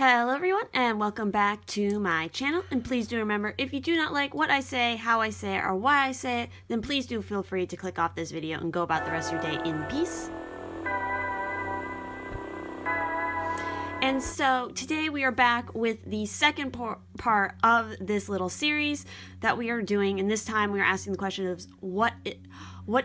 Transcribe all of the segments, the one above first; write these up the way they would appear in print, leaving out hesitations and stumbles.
Hello everyone and welcome back to my channel, and please do remember, if you do not like what I say, how I say it, or why I say it, then please do feel free to click off this video and go about the rest of your day in peace. And so today we are back with the second part of this little series that we are doing, and this time we are asking the question of what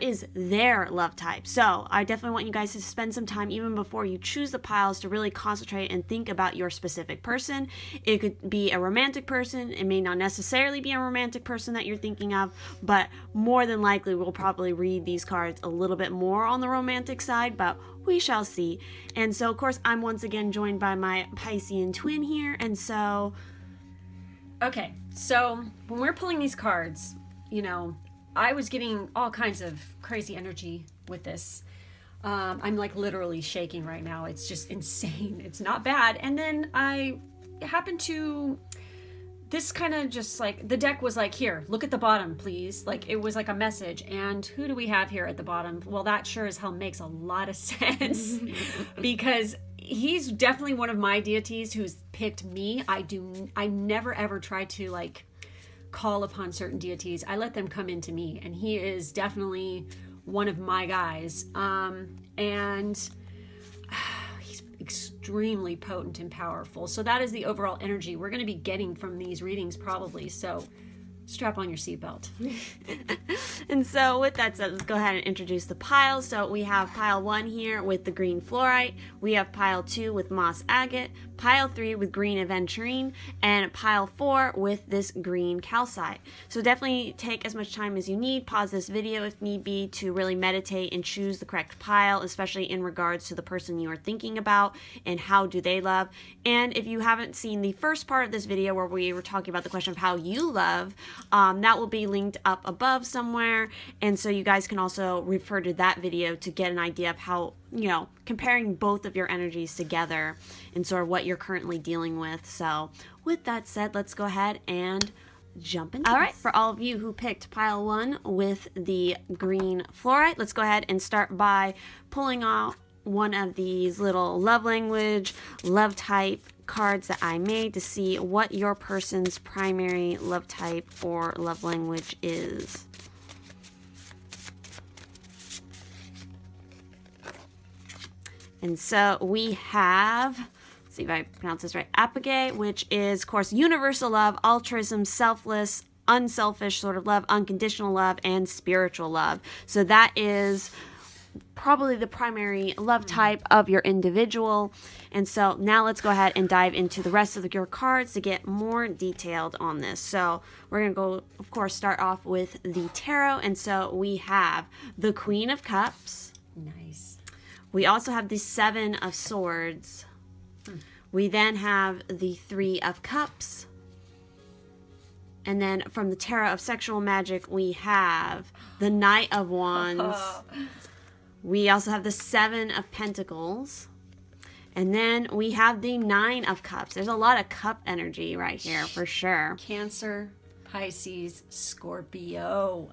is their love type. So I definitely want you guys to spend some time even before you choose the piles to really concentrate and think about your specific person. It could be a romantic person. It may not necessarily be a romantic person that you're thinking of, but more than likely we'll probably read these cards a little bit more on the romantic side, but we shall see. And so of course I'm once again joined by my Piscean twin here, and so okay, so when we're pulling these cards, you know, I was getting all kinds of crazy energy with this. I'm like literally shaking right now. It's just insane. It's not bad. And then I happened to, this kind of just like, the deck was like, here, look at the bottom, please. Like it was like a message. And who do we have here at the bottom? Well, that sure as hell makes a lot of sense because he's definitely one of my deities who's picked me. I never ever try to like call upon certain deities. I let them come into me, and he is definitely one of my guys. And he's extremely potent and powerful. So that is the overall energy we're going to be getting from these readings probably. So strap on your seatbelt. And so with that said, let's go ahead and introduce the piles. So we have pile 1 here with the green fluorite. We have pile 2 with moss agate, pile 3 with green aventurine, and pile 4 with this green calcite. So definitely take as much time as you need. Pause this video if need be to really meditate and choose the correct pile, especially in regards to the person you are thinking about and how do they love. And if you haven't seen the first part of this video where we were talking about the question of how you love, that will be linked up above somewhere, and so you guys can also refer to that video to get an idea of how, you know, comparing both of your energies together and sort of what you're currently dealing with. So with that said, let's go ahead and jump into it. All right, for all of you who picked pile 1 with the green fluorite, let's go ahead and start by pulling out one of these little love language, love type cards that I made to see what your person's primary love type or love language is. And so we have, let's see if I pronounce this right, apogee, which is, of course, universal love, altruism, selfless, unselfish sort of love, unconditional love, and spiritual love. So that is probably the primary love type of your individual. And so now let's go ahead and dive into the rest of your cards to get more detailed on this. So we're going to go, of course, start off with the tarot. And so we have the Queen of Cups. Nice. We also have the 7 of Swords. We then have the 3 of Cups. And then from the Tarot of Sexual Magic, we have the Knight of Wands. We also have the 7 of Pentacles. And then we have the 9 of Cups. There's a lot of cup energy right here for sure. Cancer, Pisces, Scorpio.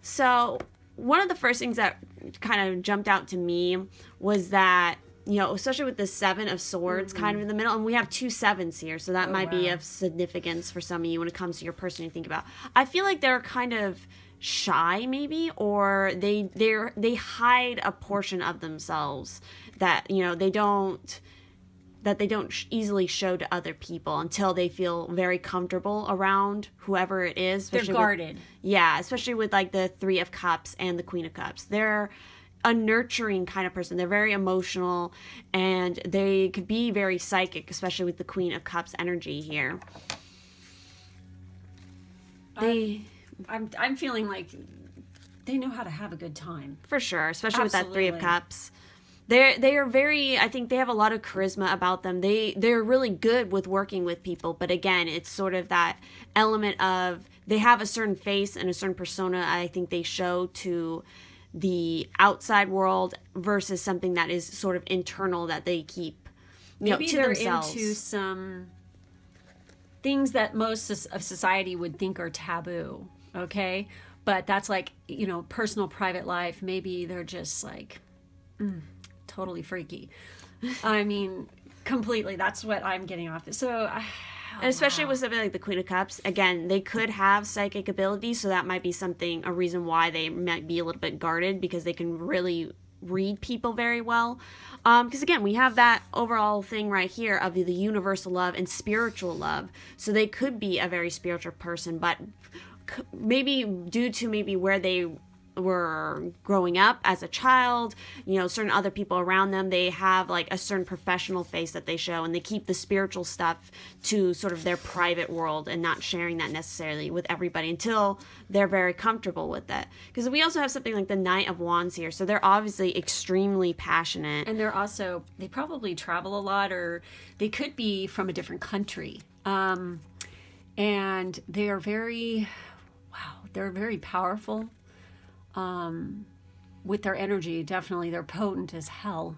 So one of the first things that kind of jumped out to me was that, you know, especially with the 7 of Swords kind of in the middle, and we have 2 7s here, so that might be of significance for some of you when it comes to your person you think about. I feel like they're kind of shy maybe, or they hide a portion of themselves that, you know, they don't easily show to other people until they feel very comfortable around whoever it is. They're guarded. Yeah, especially with like the 3 of Cups and the Queen of Cups. They're a nurturing kind of person. They're very emotional, and they could be very psychic, especially with the Queen of Cups energy here. I'm feeling like they know how to have a good time. For sure, especially with that 3 of Cups. They are very, I think they have a lot of charisma about them. They're really good with working with people, but again, it's sort of that element of they have a certain face and a certain persona I think they show to the outside world versus something that is sort of internal that they keep, you know, to themselves. Into some things that most of society would think are taboo, okay? But that's like, you know, personal, private life. Maybe they're just like totally freaky. I mean, Completely. That's what I'm getting off. So, and especially with something like the Queen of Cups, again, they could have psychic abilities, so that might be a reason why they might be a little bit guarded, because they can really read people very well. Because again, we have that overall thing right here of the universal love and spiritual love. So they could be a very spiritual person, but maybe due to maybe where they were growing up as a child, certain other people around them, they have like a certain professional face that they show, and they keep the spiritual stuff to sort of their private world and not sharing that necessarily with everybody until they're very comfortable with it. Because we also have something like the Knight of Wands here, so they're obviously extremely passionate, and they probably travel a lot, or they could be from a different country, and they're very powerful. With their energy. Definitely, they're potent as hell.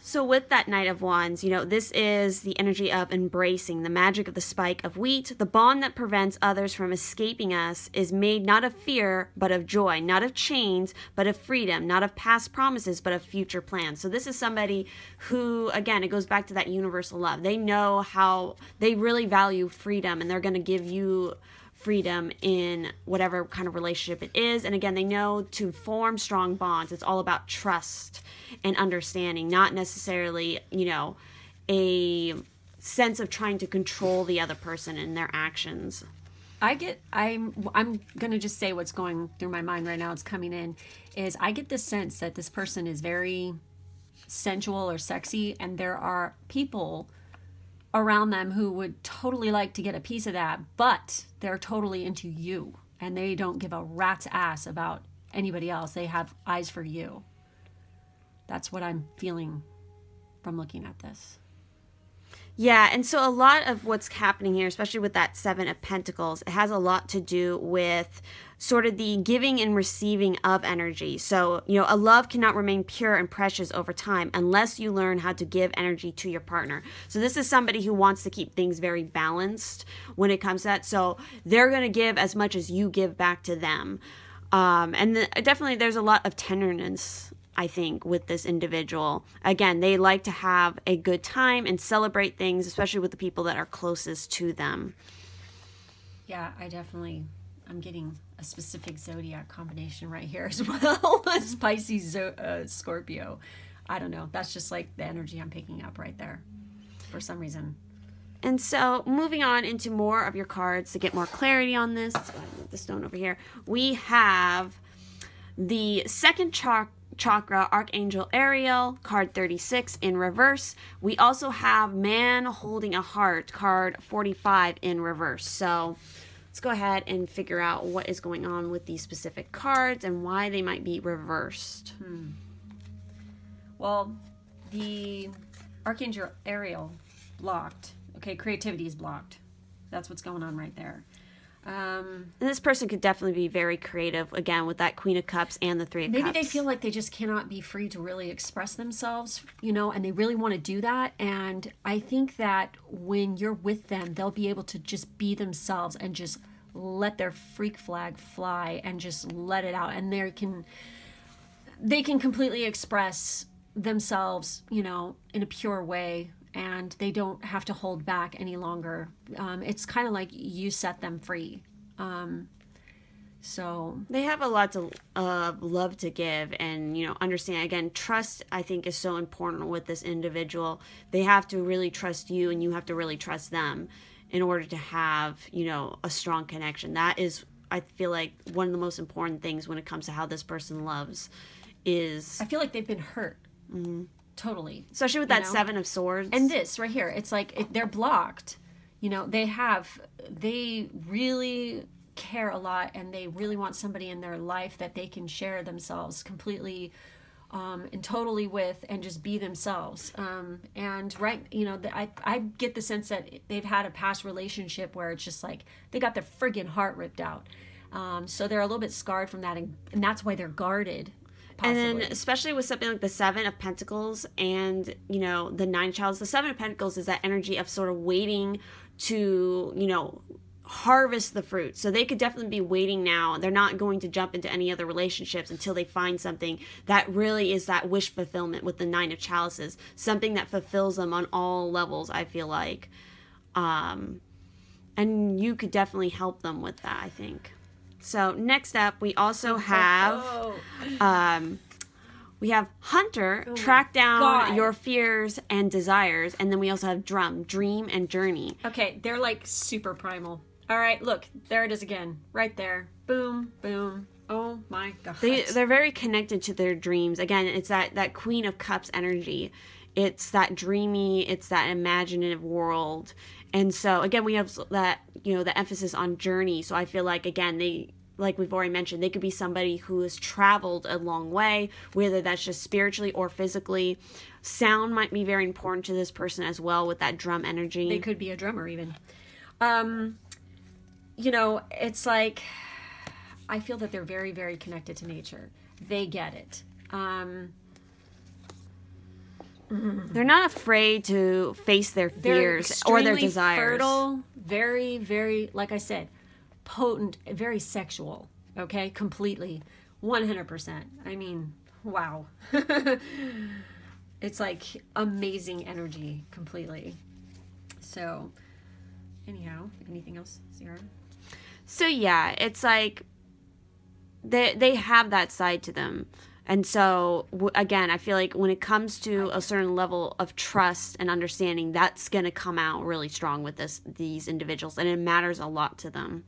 So with that Knight of Wands, this is the energy of embracing the magic of the spike of wheat. The bond that prevents others from escaping us is made not of fear, but of joy, not of chains, but of freedom, not of past promises, but of future plans. So this is somebody who, again, it goes back to that universal love. They know how they really value freedom, and they're going to give you freedom in whatever kind of relationship it is. And again, they know to form strong bonds, it's all about trust and understanding, not necessarily, a sense of trying to control the other person and their actions. I'm going to just say what's going through my mind right now. It's coming in, is I get the sense that this person is very sensual or sexy, and there are people around them who would totally like to get a piece of that, but they're totally into you, and they don't give a rat's ass about anybody else. They have eyes for you. That's what I'm feeling from looking at this. Yeah, and so a lot of what's happening here, especially with that Seven of Pentacles, it has a lot to do with sort of the giving and receiving of energy. So, a love cannot remain pure and precious over time unless you learn how to give energy to your partner. So this is somebody who wants to keep things very balanced when it comes to that. So they're going to give as much as you give back to them. Definitely there's a lot of tenderness, I think, with this individual. Again, they like to have a good time and celebrate things, especially with the people that are closest to them. Yeah, I'm getting a specific zodiac combination right here as well. Pisces, Scorpio. I don't know. That's just like the energy I'm picking up right there for some reason. And so moving on into more of your cards to get more clarity on this. Let's go ahead and move the stone over here. We have the second chakra, Archangel Ariel, card 36 in reverse. We also have Man Holding a Heart, card 45 in reverse. So let's go ahead and figure out what is going on with these specific cards and why they might be reversed. Well, the Archangel Ariel blocked. Okay, creativity is blocked. That's what's going on right there. And this person could definitely be very creative, again, with that Queen of Cups and the Three of Cups. Maybe they feel like they just cannot be free to really express themselves, and they really want to do that. And I think that when you're with them, they'll be able to just be themselves and just let their freak flag fly and just let it out. And they can completely express themselves, in a pure way. And they don't have to hold back any longer. It's kind of like you set them free. So they have a lot of love to give, and understand. Again, trust, I think, is so important with this individual. They have to really trust you, and you have to really trust them in order to have a strong connection. That is, I feel like, one of the most important things when it comes to how this person loves. I feel like they've been hurt. Mm-hmm. Totally. Especially with that Seven of Swords. And this right here, it's like they're blocked. They really care a lot, and they really want somebody in their life that they can share themselves completely and totally with, and just be themselves. I get the sense that they've had a past relationship where it's just like they got their friggin' heart ripped out. So they're a little bit scarred from that, and that's why they're guarded. Possibly. And then especially with something like the Seven of Pentacles and, the Nine of Chalices, the Seven of Pentacles is that energy of sort of waiting to, harvest the fruit. So they could definitely be waiting now. They're not going to jump into any other relationships until they find something that really is that wish fulfillment with the Nine of Chalices. Something that fulfills them on all levels, I feel like. And you could definitely help them with that, I think. So next up, we also have... we have Hunter, track down your fears and desires. And then we also have Drum, dream and journey. Okay, they're like super primal. All right, look, there it is again. Right there. Boom, boom. Oh my God. They're very connected to their dreams. Again, it's that Queen of Cups energy. It's that dreamy, it's that imaginative world. And so, again, we have that, the emphasis on journey. So I feel like, again, like we've already mentioned, they could be somebody who has traveled a long way, whether that's just spiritually or physically. Sound might be very important to this person as well with that drum energy. They could be a drummer even. It's like, I feel that they're very, very connected to nature. They get it. They're not afraid to face their fears or their desires. Fertile, very, very, like I said, potent, very sexual. Okay, completely, 100%. I mean, wow. It's like amazing energy, completely. So, anyhow, anything else, Sierra? So yeah, it's like they have that side to them. And so, again, I feel like when it comes to a certain level of trust and understanding, that's going to come out really strong with these individuals. And it matters a lot to them.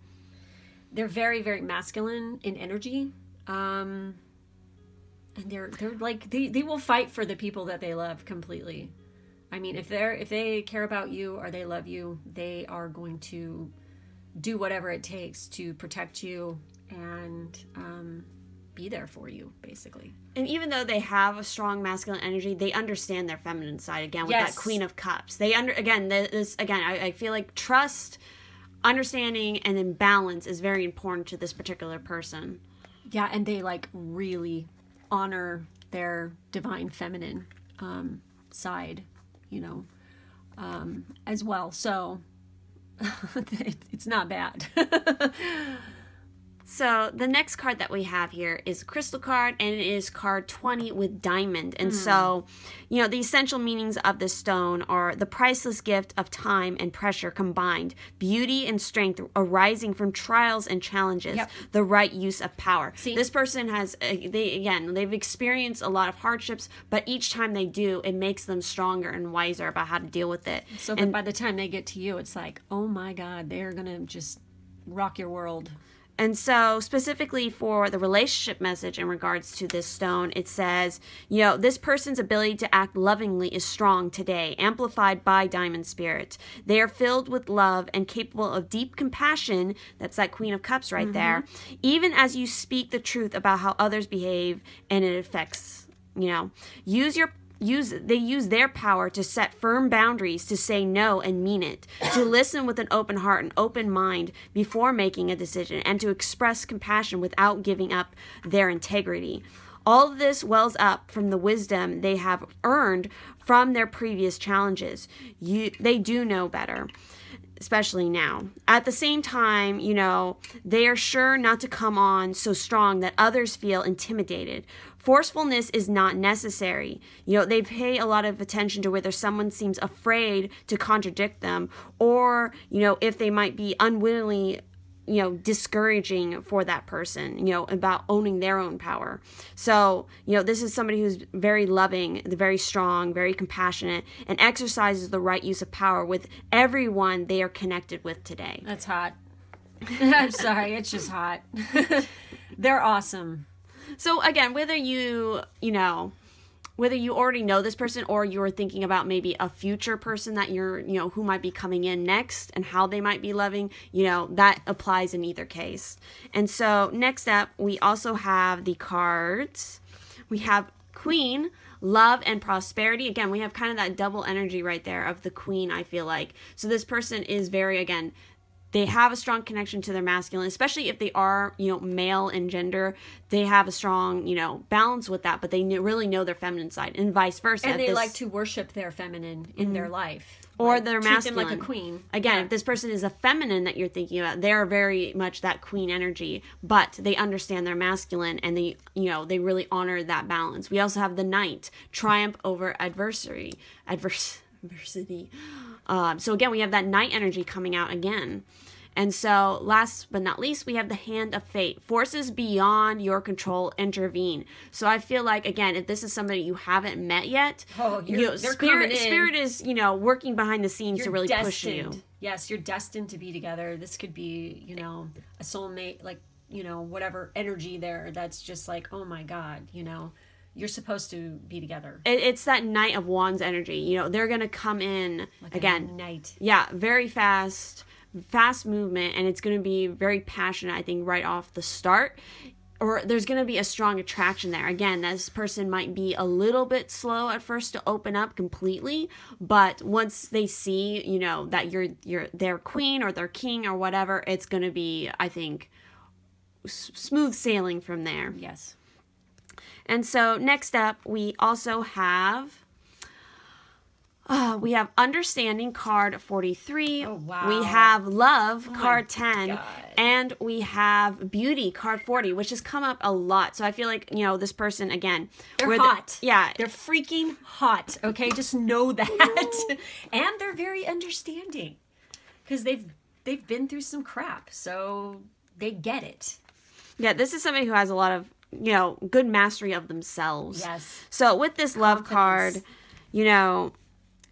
They're very, very masculine in energy. And they're like, they will fight for the people that they love completely. I mean, if they care about you or they love you, they are going to do whatever it takes to protect you and be there for you, basically. And even though they have a strong masculine energy, they understand their feminine side, again, with that Queen of Cups. I feel like trust, understanding, and then balance is very important to this particular person. Yeah, and they like really honor their divine feminine side, as well. So it's not bad. So the next card that we have here is a crystal card, and it is card 20 with diamond. And so, the essential meanings of this stone are the priceless gift of time and pressure combined, beauty and strength arising from trials and challenges, the right use of power. See, this person has, they've experienced a lot of hardships, but each time they do, it makes them stronger and wiser about how to deal with it. So that by the time they get to you, it's like, oh my God, they're going to just rock your world. And so specifically for the relationship message in regards to this stone, it says, this person's ability to act lovingly is strong today, amplified by diamond spirit. They are filled with love and capable of deep compassion. That's that Queen of Cups right there. Even as you speak the truth about how others behave and it affects, they use their power to set firm boundaries, to say no and mean it, to listen with an open heart and open mind before making a decision, and to express compassion without giving up their integrity. All of this wells up from the wisdom they have earned from their previous challenges. They do know better, especially now. At the same time, they are sure not to come on so strong that others feel intimidated. Forcefulness is not necessary. They pay a lot of attention to whether someone seems afraid to contradict them, or, if they might be unwillingly, discouraging for that person, about owning their own power. So, this is somebody who's very loving, very strong, very compassionate, and exercises the right use of power with everyone they are connected with today. That's hot. I'm sorry, it's just hot. They're awesome. So again, whether you already know this person or you're thinking about maybe a future person that who might be coming in next and how they might be loving, that applies in either case. And so next up, we also have the cards. We have Queen, love and prosperity. Again, we have kind of that double energy right there of the Queen, I feel like. So this person is they have a strong connection to their masculine, especially if they are, male in gender. They have a strong, balance with that, but they really know their feminine side, and vice versa. And they like to worship their feminine in their life. or like, they're treat masculine. them like a queen. Again, if this person is a feminine that you're thinking about, they're very much that queen energy, but they understand they're masculine and they, you know, they really honor that balance. We also have the knight, triumph over adversity. So again, we have that knight energy coming out again. And so last but not least, we have the hand of fate. Forces beyond your control intervene. So I feel like, again, if this is somebody you haven't met yet, spirit is, you know, working behind the scenes to really push you. Yes, you're destined to be together. This could be, you know, a soulmate, like, you know, whatever energy there that's just like, oh my God, you know, you're supposed to be together. It's that Knight of Wands energy. You know, they're going to come in, like again. A knight. Yeah, very fast movement, and it's going to be very passionate, I think, right off the start. Or there's going to be a strong attraction there. Again, this person might be a little bit slow at first to open up completely, but once they see, you know, that you're their queen or their king or whatever, it's going to be, I think, smooth sailing from there. Yes. And so next up, we also have Understanding, card 43. Oh, wow. We have Love, card 10. God. And we have Beauty, card 40, which has come up a lot. So I feel like, you know, this person, again. They're hot. Yeah. They're freaking hot, okay? Just know that. And they're very understanding. Because they've been through some crap. So they get it. Yeah, this is somebody who has a lot of, you know, good mastery of themselves. Yes. So with this Love card, you know,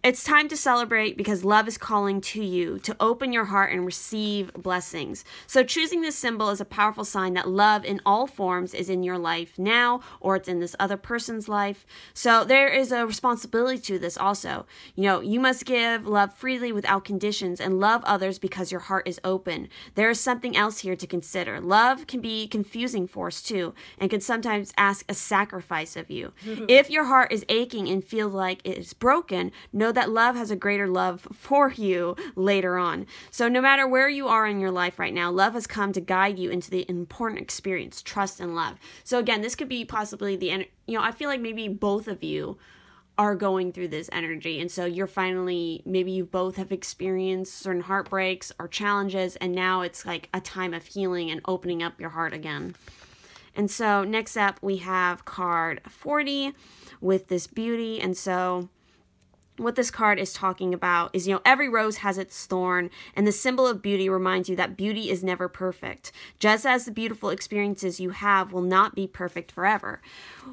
it's time to celebrate because love is calling to you to open your heart and receive blessings. So choosing this symbol is a powerful sign that love in all forms is in your life now, or it's in this other person's life. So there is a responsibility to this also. You know, you must give love freely without conditions and love others because your heart is open. There is something else here to consider. Love can be confusing for us too, and can sometimes ask a sacrifice of you. If your heart is aching and feels like it is broken, know that love has a greater love for you later on. So no matter where you are in your life right now, love has come to guide you into the important experience, trust and love. So again, this could be possibly I feel like maybe both of you are going through this energy. And so you're finally, maybe you both have experienced certain heartbreaks or challenges, and now it's like a time of healing and opening up your heart again. And so next up we have card 40 with this Beauty. And so what this card is talking about is, you know, every rose has its thorn, and the symbol of beauty reminds you that beauty is never perfect, just as the beautiful experiences you have will not be perfect forever.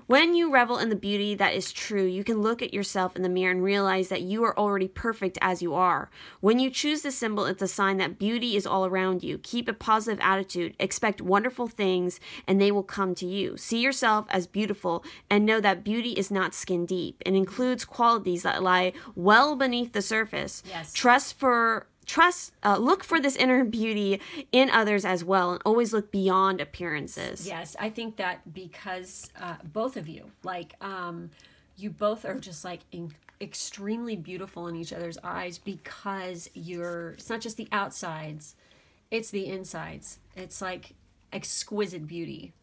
When you revel in the beauty that is true, you can look at yourself in the mirror and realize that you are already perfect as you are. When you choose this symbol, it's a sign that beauty is all around you. Keep a positive attitude, expect wonderful things, and they will come to you. See yourself as beautiful and know that beauty is not skin deep. It includes qualities that lie well beneath the surface. Yes. Look for this inner beauty in others as well, and always look beyond appearances. Yes, I think that because both of you, like, you both are just like extremely beautiful in each other's eyes, because it's not just the outsides, it's the insides. It's like exquisite beauty.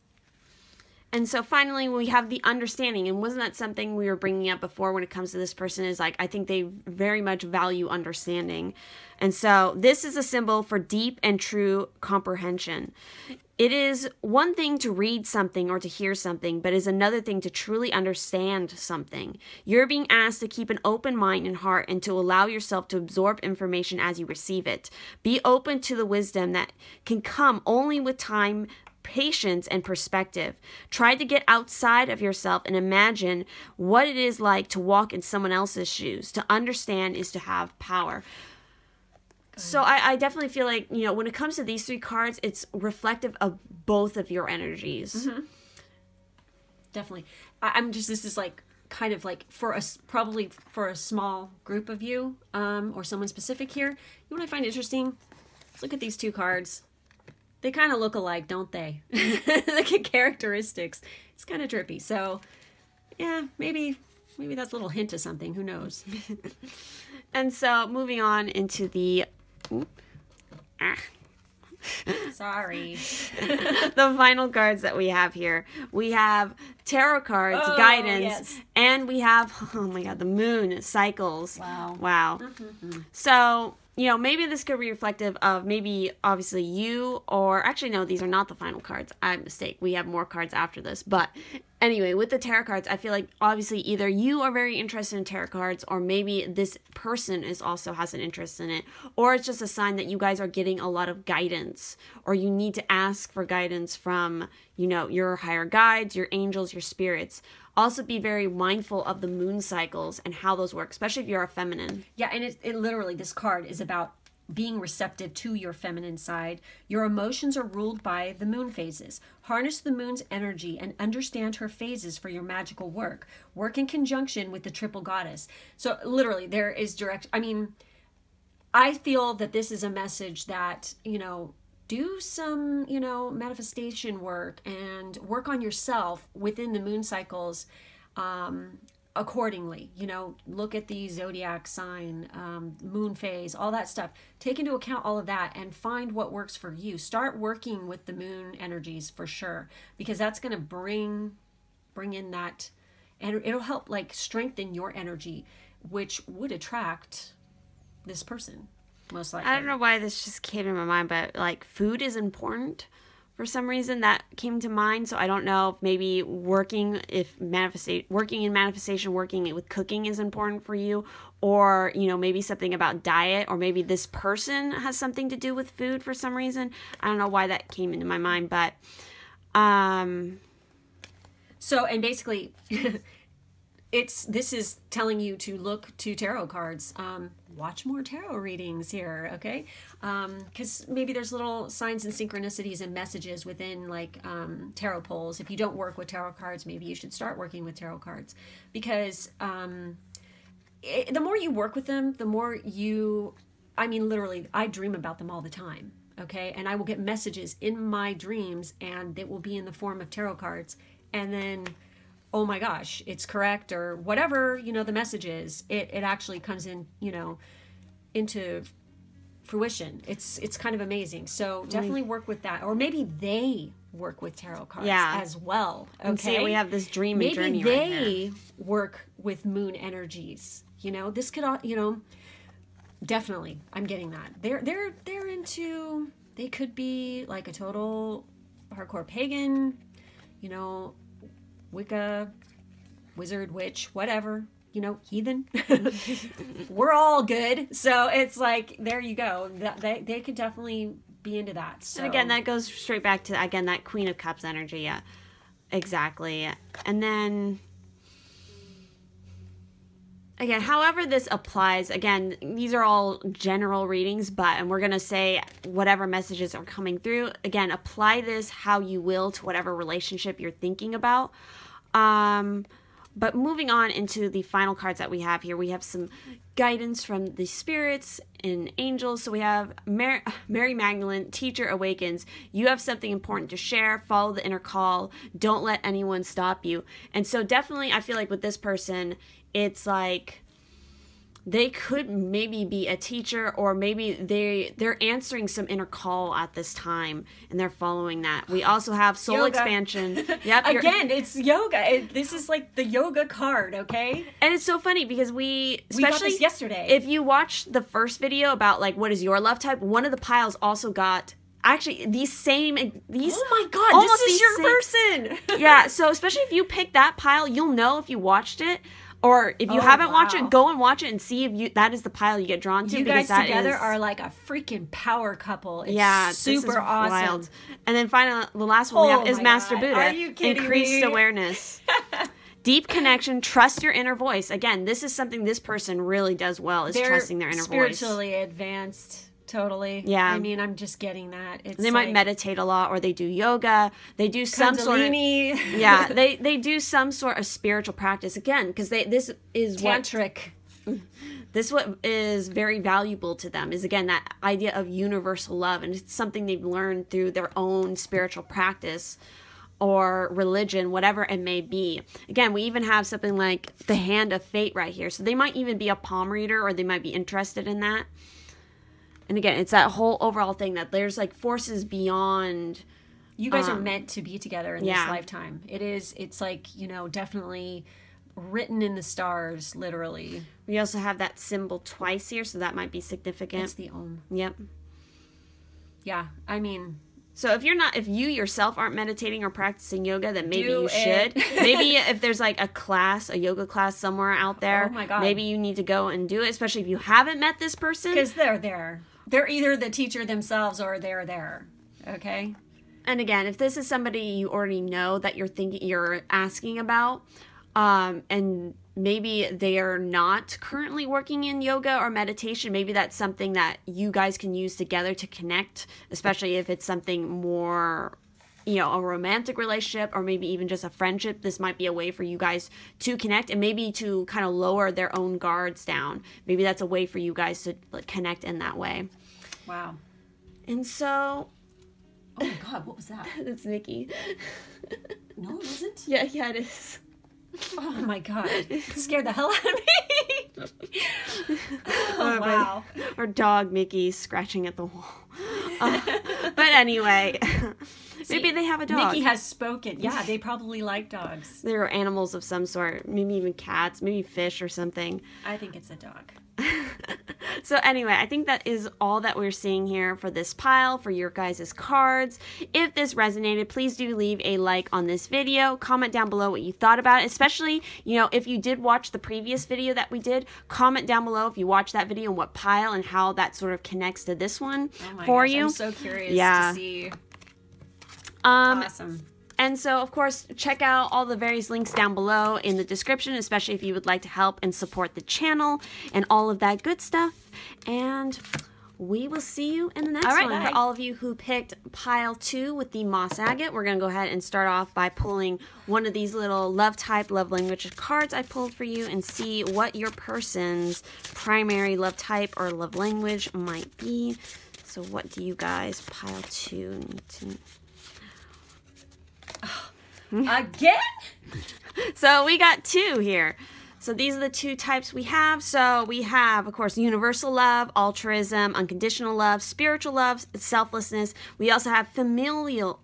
And so finally, we have the understanding. And wasn't that something we were bringing up before when it comes to this person, is like, I think they very much value understanding. And so this is a symbol for deep and true comprehension. It is one thing to read something or to hear something, but is another thing to truly understand something. You're being asked to keep an open mind and heart and to allow yourself to absorb information as you receive it. Be open to the wisdom that can come only with time, patience, and perspective. Try to get outside of yourself and imagine what it is like to walk in someone else's shoes. To understand is to have power. So I definitely feel like, you know, when it comes to these three cards, it's reflective of both of your energies. Mm-hmm. Definitely. This is like kind of like probably for a small group of you, or someone specific here. You know what I find interesting? Let's look at these two cards. They kind of look alike, don't they? Look at characteristics. It's kind of trippy. So, yeah, maybe that's a little hint of something. Who knows? And so, moving on into the Sorry. The final cards that we have here. We have tarot cards, guidance, yes. and we have, oh my god, the moon cycles. Wow. So, maybe this could be reflective of maybe obviously you, or actually no, these are not the final cards. I mistake. We have more cards after this. But anyway, with the tarot cards, I feel like obviously either you are very interested in tarot cards, or maybe this person also has an interest in it, or it's just a sign that you guys are getting a lot of guidance, or you need to ask for guidance from, your higher guides, your angels, your spirits. Also be very mindful of the moon cycles and how those work, especially if you're a feminine. Yeah, and it literally, this card is about being receptive to your feminine side. Your emotions are ruled by the moon phases. Harness the moon's energy and understand her phases for your magical work. Work in conjunction with the triple goddess. So literally, there is direct, I feel that this is a message that, do some, manifestation work and work on yourself within the moon cycles accordingly. Look at the zodiac sign, moon phase, all that stuff. Take into account all of that and find what works for you. Start working with the moon energies for sure, because that's going to bring in that, and it'll help strengthen your energy, which would attract this person. Most likely. I don't know why this just came to my mind, but food is important for some reason. That came to mind. So I don't know if maybe working in manifestation, working with cooking is important for you, or maybe something about diet, or maybe this person has something to do with food for some reason. I don't know why that came into my mind, but so, and basically this is telling you to look to tarot cards. Watch more tarot readings here, okay? Because maybe there's little signs and synchronicities and messages within tarot polls. If you don't work with tarot cards, maybe you should start working with tarot cards, because the more you work with them, the more literally, I dream about them all the time, okay? And I will get messages in my dreams, and it will be in the form of tarot cards, and then, oh my gosh, it's correct, or whatever, the message is, it actually comes in, into fruition. It's kind of amazing. So definitely work with that. Or maybe they work with tarot cards as well. Okay. And see, we have this dream and journey right here. Maybe they work with moon energies. This could all, definitely, I'm getting that. They're into, they could be a total hardcore pagan, Wicca, wizard, witch, whatever, heathen. We're all good. So it's there you go. They could definitely be into that. So. And again, that goes straight back to, that Queen of Cups energy. Yeah, exactly. And then, again, however this applies, again, these are all general readings, and we're going to say whatever messages are coming through. Again, apply this how you will to whatever relationship you're thinking about. But moving on into the final cards that we have here, we have some guidance from the spirits and angels. So we have Mary Magdalene, Teacher Awakens. You have something important to share. Follow the inner call. Don't let anyone stop you. And so definitely, I feel like with this person, it's they could maybe be a teacher, or maybe they're answering some inner call at this time, and they're following that. We also have soul yoga. Expansion. Yep. Again, it's yoga. This is the yoga card, okay? And it's so funny because we got this yesterday. If you watch the first video about what is your love type, one of the piles also got actually these. Oh my god, this is your person. Yeah. So especially if you pick that pile, you'll know if you watched it. Or if you haven't watched it, go and watch it and see if that is the pile you get drawn to. You guys together are like a freaking power couple. It's super awesome. Wild. And then finally, the last one we have is Master Buddha. Are you kidding Increased me? awareness. Deep connection, trust your inner voice. Again, this is something this person really does well, is trusting their inner voice. Spiritually advanced. Totally. Yeah. I'm just getting that. They might meditate a lot, or they do yoga. They do some sort of they do some sort of spiritual practice, again, because this is tantric. What is very valuable to them is, again, that idea of universal love, and it's something they've learned through their own spiritual practice or religion, whatever it may be. Again, we even have something like the Hand of Fate right here, so they might even be a palm reader, or they might be interested in that. And again, it's that whole overall thing that there's like forces beyond. You guys are meant to be together in this lifetime. It's like, definitely written in the stars, literally. We also have that symbol twice here, so that might be significant. It's the Om. Yep. Yeah, I mean... So if you yourself aren't meditating or practicing yoga, then maybe you should. Maybe if there's like a yoga class somewhere out there, oh my God, maybe you need to go and do it, especially if you haven't met this person. Because they're there. They're either the teacher themselves or they're there. Okay? And again, if this is somebody you already know that you're asking about, and maybe they are not currently working in yoga or meditation, maybe that's something that you guys can use together to connect, especially if it's something more, a romantic relationship or maybe even just a friendship. This might be a way for you guys to connect and maybe to kind of lower their own guards down. Maybe that's a way for you guys to connect in that way. Wow. And so... Oh my God, what was that? It's Mickey. No, it isn't? Yeah, it is. Oh my God. It scared the hell out of me. Oh, wow. Our dog Mickey scratching at the wall. But anyway, maybe they have a dog. Mickey has spoken. Yeah, they probably like dogs. They're animals of some sort. Maybe even cats, maybe fish or something. I think it's a dog. So anyway, I think that is all that we're seeing here for this pile, for your guys' cards. If this resonated, please do leave a like on this video. Comment down below what you thought about it, especially, if you did watch the previous video that we did. Comment down below if you watched that video and what pile and how that sort of connects to this one for you. I'm so curious to see. Awesome. And so, of course, check out all the various links down below in the description, especially if you would like to help and support the channel and all of that good stuff. And we will see you in the next one. Bye. For all of you who picked pile 2 with the moss agate, we're going to go ahead and start off by pulling one of these little love type, love language cards I pulled for you and see what your person's primary love type or love language might be. So what do you guys, pile 2, need to... Again? So we got 2 here. So these are the 2 types we have. So we have, of course, universal love, altruism, unconditional love, spiritual love, selflessness. We also have familial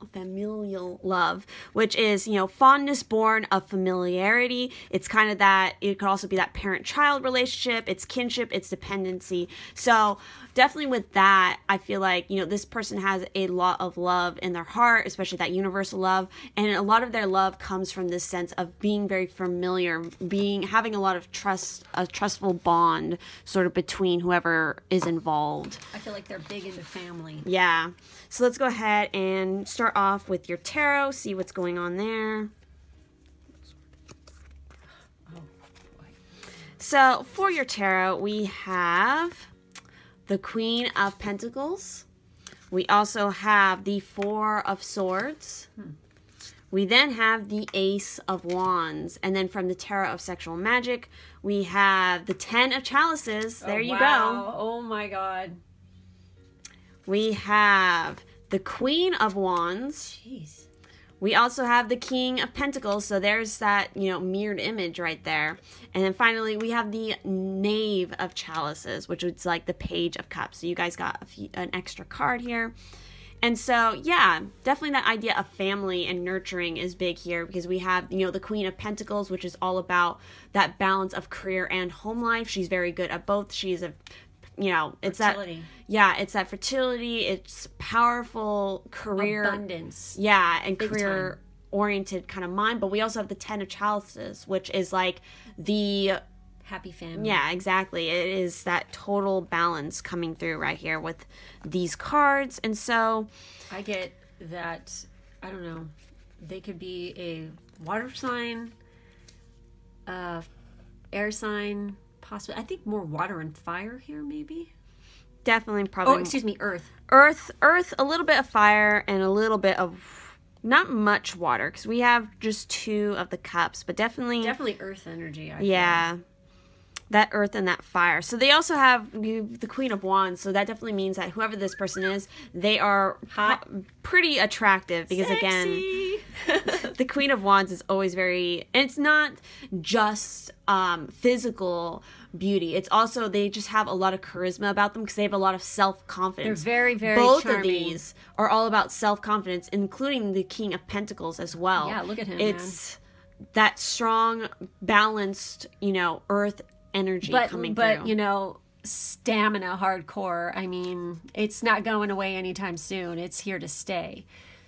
love, which is, fondness born of familiarity. It's kind of that, it could also be that parent-child relationship. It's kinship, it's dependency. So definitely with that, I feel like, this person has a lot of love in their heart, especially that universal love. And a lot of their love comes from this sense of being very familiar, having a lot of trust, a trustful bond sort of between whoever is involved. I feel like they're big into family. Yeah. So let's go ahead and start off with your tarot, see what's going on there. Oh, boy. So for your tarot, we have the Queen of Pentacles. We also have the 4 of Swords. We then have the Ace of Wands. And then from the Tarot of Sexual Magic, we have the 10 of Chalices. There you go. Oh my God. We have the Queen of Wands. Jeez. We also have the King of Pentacles. So there's that, mirrored image right there. And then finally, we have the Knave of Chalices, which is like the Page of Cups. So you guys got an extra card here. And so, yeah, definitely that idea of family and nurturing is big here because we have, the Queen of Pentacles, which is all about that balance of career and home life. She's very good at both. She's a, it's fertility. It's that fertility. It's powerful career. Abundance. Yeah, and career-oriented kind of mind. But we also have the 10 of Chalices, which is like the... happy family. Yeah, exactly. It is that total balance coming through right here with these cards. And so I get that, I don't know, they could be a water sign, air sign, possibly. I think more water and fire here, maybe. Definitely, probably. Oh, excuse me, earth. Earth, a little bit of fire and a little bit of not much water because we have just 2 of the cups, but definitely earth energy. I yeah. feel. that earth and that fire. So they also have the Queen of Wands. So that definitely means that whoever this person is, they are pretty attractive because Sexy. again, the Queen of Wands is always very, and it's not just physical beauty. It's also, they just have a lot of charisma about them because they have a lot of self-confidence. They're very, very Both charming. of these are all about self-confidence, including the King of Pentacles as well. Yeah, look at him, It's that strong, balanced, earth energy coming through. But, stamina hardcore. I mean, it's not going away anytime soon. It's here to stay.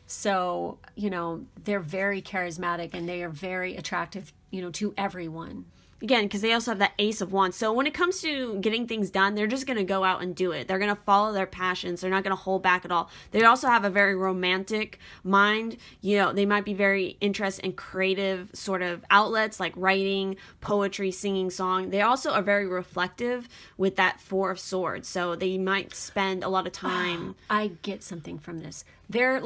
So, they're very charismatic and they are very attractive, to everyone. Again, because they also have that Ace of Wands. So when it comes to getting things done, they're just going to go out and do it. They're going to follow their passions. They're not going to hold back at all. They also have a very romantic mind. They might be very interested in creative sort of outlets like writing, poetry, singing, song. They also are very reflective with that Four of Swords. So they might spend a lot of time. I get something from this. They're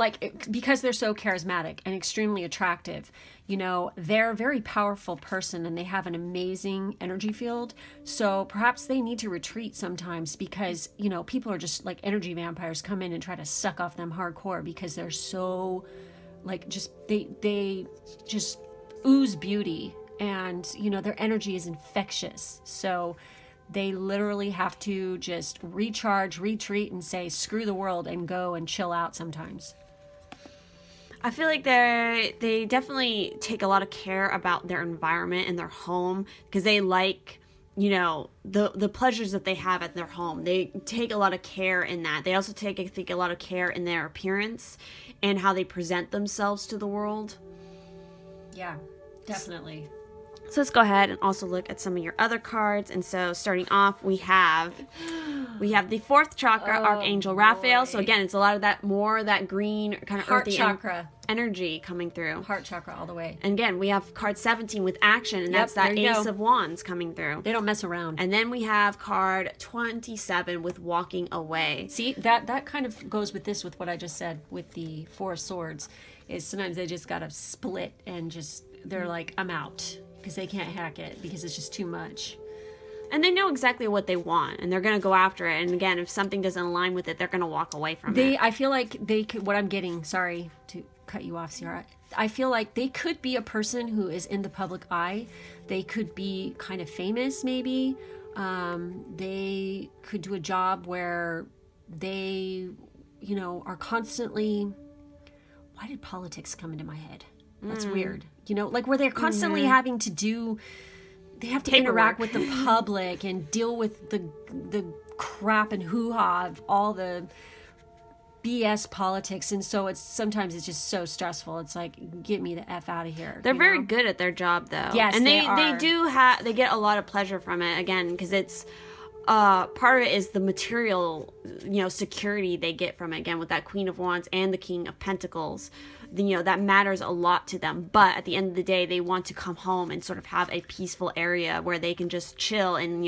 because they're so charismatic and extremely attractive, they're a very powerful person and they have an amazing energy field. So perhaps they need to retreat sometimes because, people are just like energy vampires come in and try to suck off them hardcore because they're so they just ooze beauty and, their energy is infectious. So they literally have to just recharge, retreat, and say, screw the world and go and chill out sometimes. I feel like they definitely take a lot of care about their environment and their home because they like, the pleasures that they have at their home. They take a lot of care in that. They also take, I think, a lot of care in their appearance and how they present themselves to the world. Yeah, definitely. So let's go ahead and also look at some of your other cards. And so starting off, we have the fourth chakra, Archangel Raphael. So again, it's a lot of that green kind of heart earthy chakra energy coming through. Heart chakra all the way. And again, we have card 17 with action, and that's that Ace of Wands coming through. They don't mess around. And then we have card 27 with walking away. See, that kind of goes with what I just said with the Four of Swords, is sometimes they just gotta split and they're like, I'm out. Because they can't hack it because it's just too much. And they know exactly what they want and they're going to go after it. And again, if something doesn't align with it, they're going to walk away from it. I feel like they could, what I'm getting, sorry to cut you off, Ciara. I feel like they could be a person who is in the public eye. They could be kind of famous maybe. They could do a job where they, are constantly, why did politics come into my head? That's weird. Where they're constantly having to they have to interact with the public and deal with the crap and hoo-ha of all the BS politics. And so sometimes it's just so stressful. It's like, get me the F out of here. They're very good at their job though. Yes, and they are. They get a lot of pleasure from it again, because it's, part of it is the material, security they get from it, again, with that Queen of Wands and the King of Pentacles. That matters a lot to them. But at the end of the day, they want to come home and sort of have a peaceful area where they can just chill and,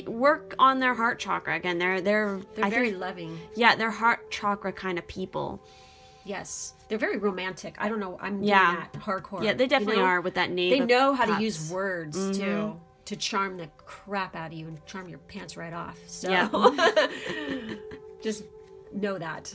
work on their heart chakra. Again, they're very loving. Yeah, they're heart chakra kind of people. Yes. They're very romantic. I don't know. I'm doing that hardcore. Yeah, they definitely are with that name. They know how to use words, too, to charm the crap out of you and charm your pants right off. So just know that.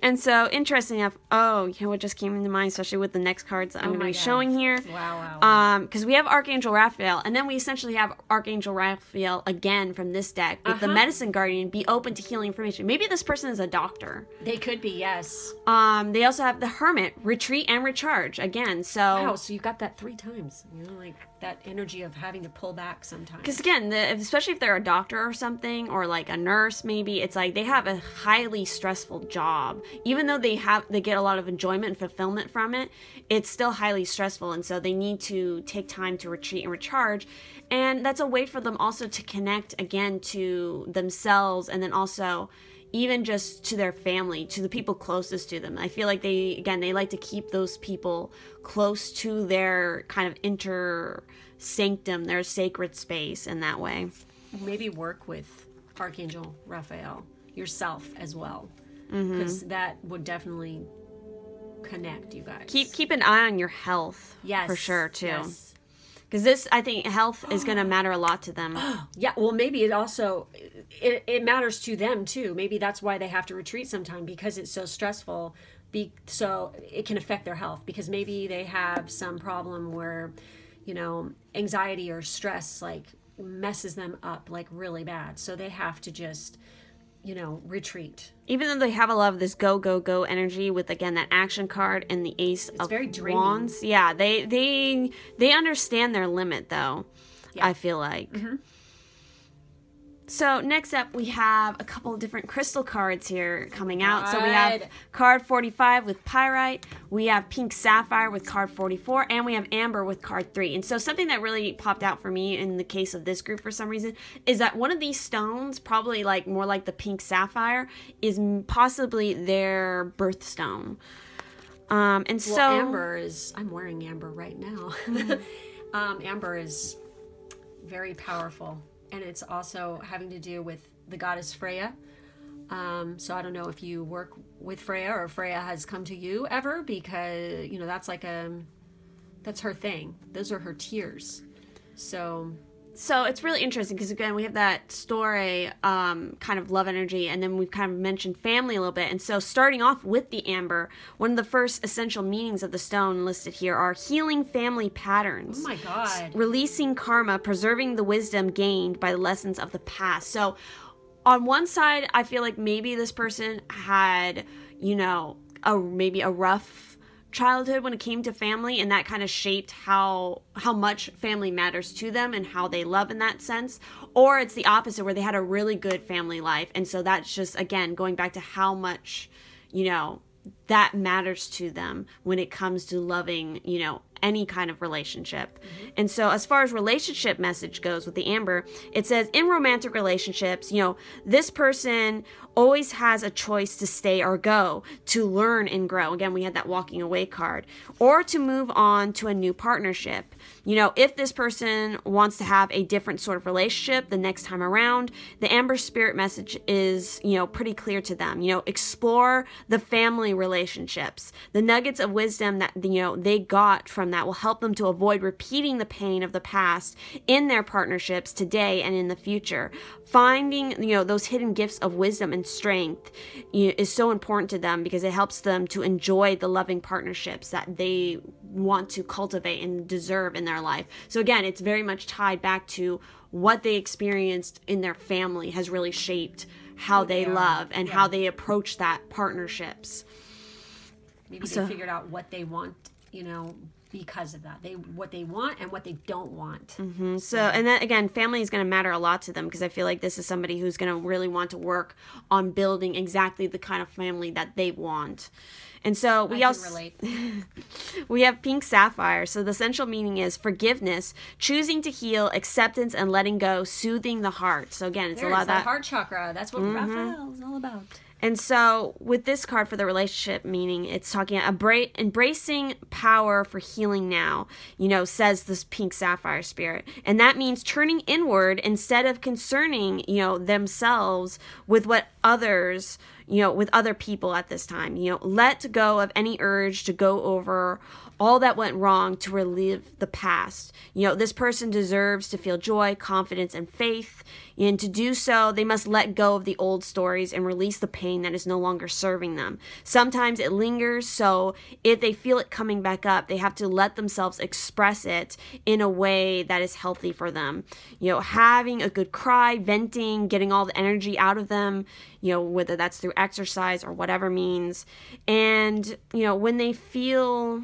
And so, interesting enough, what just came into mind, especially with the next cards that I'm going to be showing here. Wow. Because we have Archangel Raphael, and then we essentially have Archangel Raphael again from this deck with the Medicine Guardian, be open to healing information. Maybe this person is a doctor. They could be, yes. They also have the Hermit, retreat and recharge again. So wow, so you got that 3 times. That energy of having to pull back sometimes. Because again, especially if they're a doctor or something, or like a nurse, maybe it's like they have a highly stressful job. Even though they get a lot of enjoyment and fulfillment from it, it's still highly stressful, and so they need to take time to retreat and recharge. And that's a way for them also to connect again to themselves, and then also even just to their family, to the people closest to them. I feel like they like to keep those people close to their kind of inner sanctum, their sacred space in that way. Maybe work with Archangel Raphael yourself as well, because that would definitely connect you guys. Keep an eye on your health, yes, for sure, too. Yes. Because this, I think, health is going to matter a lot to them. Yeah, well, maybe it also, it matters to them too. Maybe that's why they have to retreat sometime, because it's so stressful. So it can affect their health, because maybe they have some problem where, you know, anxiety or stress like messes them up like really bad. So they have to just, you know, retreat. Even though they have a lot of this go, go, go energy with, again, that action card and the Ace of very draining. Wands. Yeah, they understand their limit, though, Yeah. I feel like. Mm-hmm. So next up, we have a couple of different crystal cards here coming out. So we have card 45 with Pyrite, we have Pink Sapphire with card 44, and we have Amber with card 3. And so something that really popped out for me in the case of this group for some reason is that one of these stones, probably like more like the Pink Sapphire, is possibly their birthstone. And so Amber is, I'm wearing Amber right now. Amber is very powerful. And it's also having to do with the goddess Freya. So I don't know if you work with Freya or Freya has come to you ever, because, you know, that's like that's her thing. Those are her tears. So it's really interesting because, again, we have that story kind of love energy, and then we've kind of mentioned family a little bit. And so starting off with the amber, one of the first essential meanings of the stone listed here are healing family patterns. Oh my God. Releasing karma, preserving the wisdom gained by the lessons of the past. So on one side, I feel like maybe this person had, you know, maybe a rough childhood when it came to family, and that kind of shaped how much family matters to them and how they love in that sense. Or it's the opposite, where they had a really good family life, and so that's just, again, going back to how much, you know, that matters to them when it comes to loving, you know, any kind of relationship. Mm-hmm. And so as far as relationship message goes with the amber, it says in romantic relationships, you know, this person always has a choice to stay or go, to learn and grow. Again, we had that walking away card, or to move on to a new partnership. You know, if this person wants to have a different sort of relationship the next time around, the amber spirit message is, you know, pretty clear to them. You know, explore the family relationships. The nuggets of wisdom that, you know, they got from that will help them to avoid repeating the pain of the past in their partnerships today and in the future. Finding, you know, those hidden gifts of wisdom and strength, you know, is so important to them, because it helps them to enjoy the loving partnerships that they want to cultivate and deserve in their life. So again, it's very much tied back to what they experienced in their family has really shaped how they love and how they approach that partnerships. Maybe they figured out what they want, you know, because of that. What they want and what they don't want. Mm-hmm. So, and that, again, family is going to matter a lot to them, because I feel like this is somebody who's going to really want to work on building exactly the kind of family that they want. And so we also relate. We have Pink Sapphire. So the essential meaning is forgiveness, choosing to heal, acceptance, and letting go, soothing the heart. So again, it's a lot of that heart chakra. That's what Raphael is all about. And so with this card for the relationship meaning, it's talking about embracing power for healing now, you know, says this Pink Sapphire spirit. And that means turning inward instead of concerning, you know, themselves with what others, you know, with other people at this time. You know, let go of any urge to go over all that went wrong to relive the past. You know, this person deserves to feel joy, confidence, and faith. And to do so, they must let go of the old stories and release the pain that is no longer serving them. Sometimes it lingers, so if they feel it coming back up, they have to let themselves express it in a way that is healthy for them. You know, having a good cry, venting, getting all the energy out of them, you know, whether that's through exercise or whatever means. And, you know, when they feel,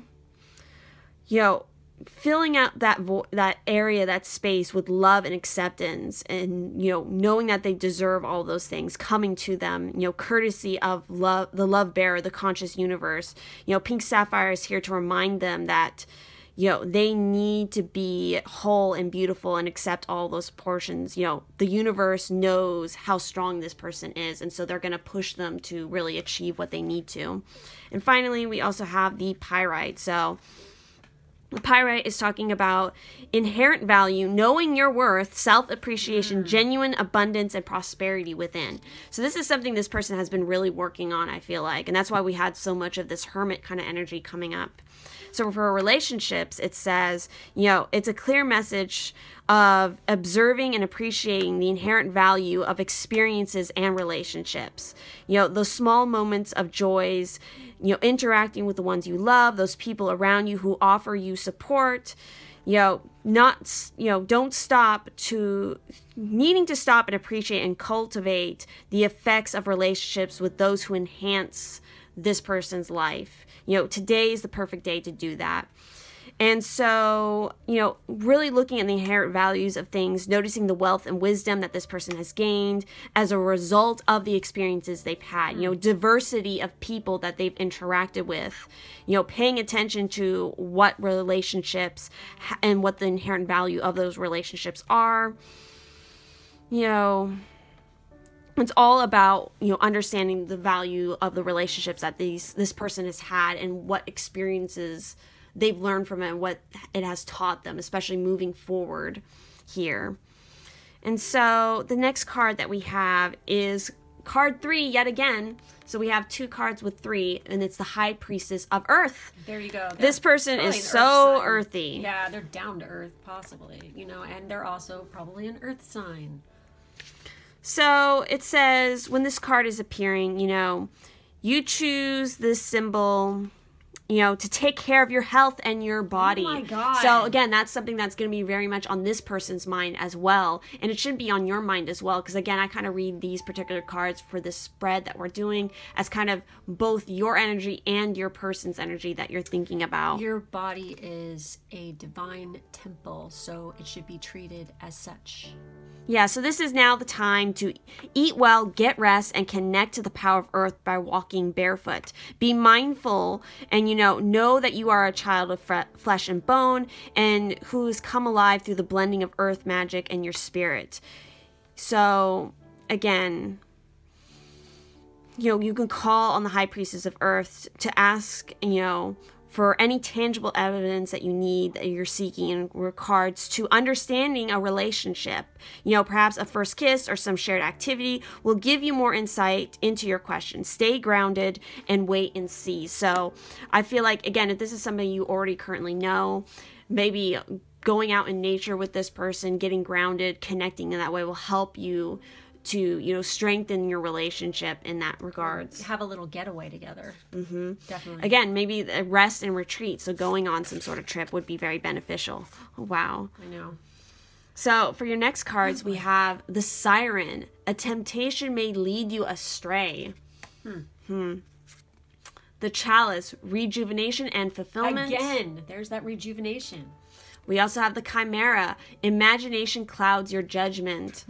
you know, filling out that area, that space with love and acceptance, and, you know, knowing that they deserve all those things coming to them, you know, courtesy of love, the love bearer, the conscious universe. You know, Pink Sapphire is here to remind them that, you know, they need to be whole and beautiful and accept all those portions. You know, the universe knows how strong this person is, and so they're going to push them to really achieve what they need to. And finally, we also have the Pyrite. So The pyrite is talking about inherent value, knowing your worth, self-appreciation, genuine abundance, and prosperity within. So this is something this person has been really working on, I feel like. And that's why we had so much of this hermit kind of energy coming up. So for relationships, it says, it's a clear message of observing and appreciating the inherent value of experiences and relationships. Those small moments of joys, interacting with the ones you love, those people around you who offer you support, don't stop to needing to stop and appreciate and cultivate the effects of relationships with those who enhance this person's life. Today is the perfect day to do that. And so, really looking at the inherent values of things, noticing the wealth and wisdom that this person has gained as a result of the experiences they've had, diversity of people that they've interacted with, paying attention to what relationships and what the inherent value of those relationships are. It's all about, understanding the value of the relationships that this person has had and what experiences they've learned from it and what it has taught them, especially moving forward here. And so the next card that we have is card 3 yet again. So we have 2 cards with 3, and it's the High Priestess of Earth. There you go. This person is so earthy. Yeah, they're down to earth, possibly, and they're also probably an earth sign. So it says, when this card is appearing, you choose this symbol, to take care of your health and your body. Oh my God. So again, that's something that's going to be very much on this person's mind as well. And it should be on your mind as well. Because again, I kind of read these particular cards for this spread that we're doing as kind of both your energy and your person's energy that you're thinking about. Your body is a divine temple, so it should be treated as such. Yeah, so this is now the time to eat well, get rest, and connect to the power of earth by walking barefoot. Be mindful and, know that you are a child of flesh and bone and who's come alive through the blending of earth magic and your spirit. So, again, you can call on the High Priestess of Earth to ask, for any tangible evidence that you need, that you're seeking in regards to understanding a relationship. Perhaps a first kiss or some shared activity will give you more insight into your question. Stay grounded and wait and see. So I feel like, again, if this is something you already currently know, maybe going out in nature with this person, getting grounded, connecting in that way will help you to, strengthen your relationship in that regards. Have a little getaway together. Mm-hmm. Definitely. Again, maybe a rest and retreat. So going on some sort of trip would be very beneficial. Oh, wow. I know. So for your next cards, we have the Siren. A temptation may lead you astray. The Chalice. Rejuvenation and fulfillment. Again, there's that rejuvenation. We also have the Chimera. Imagination clouds your judgment.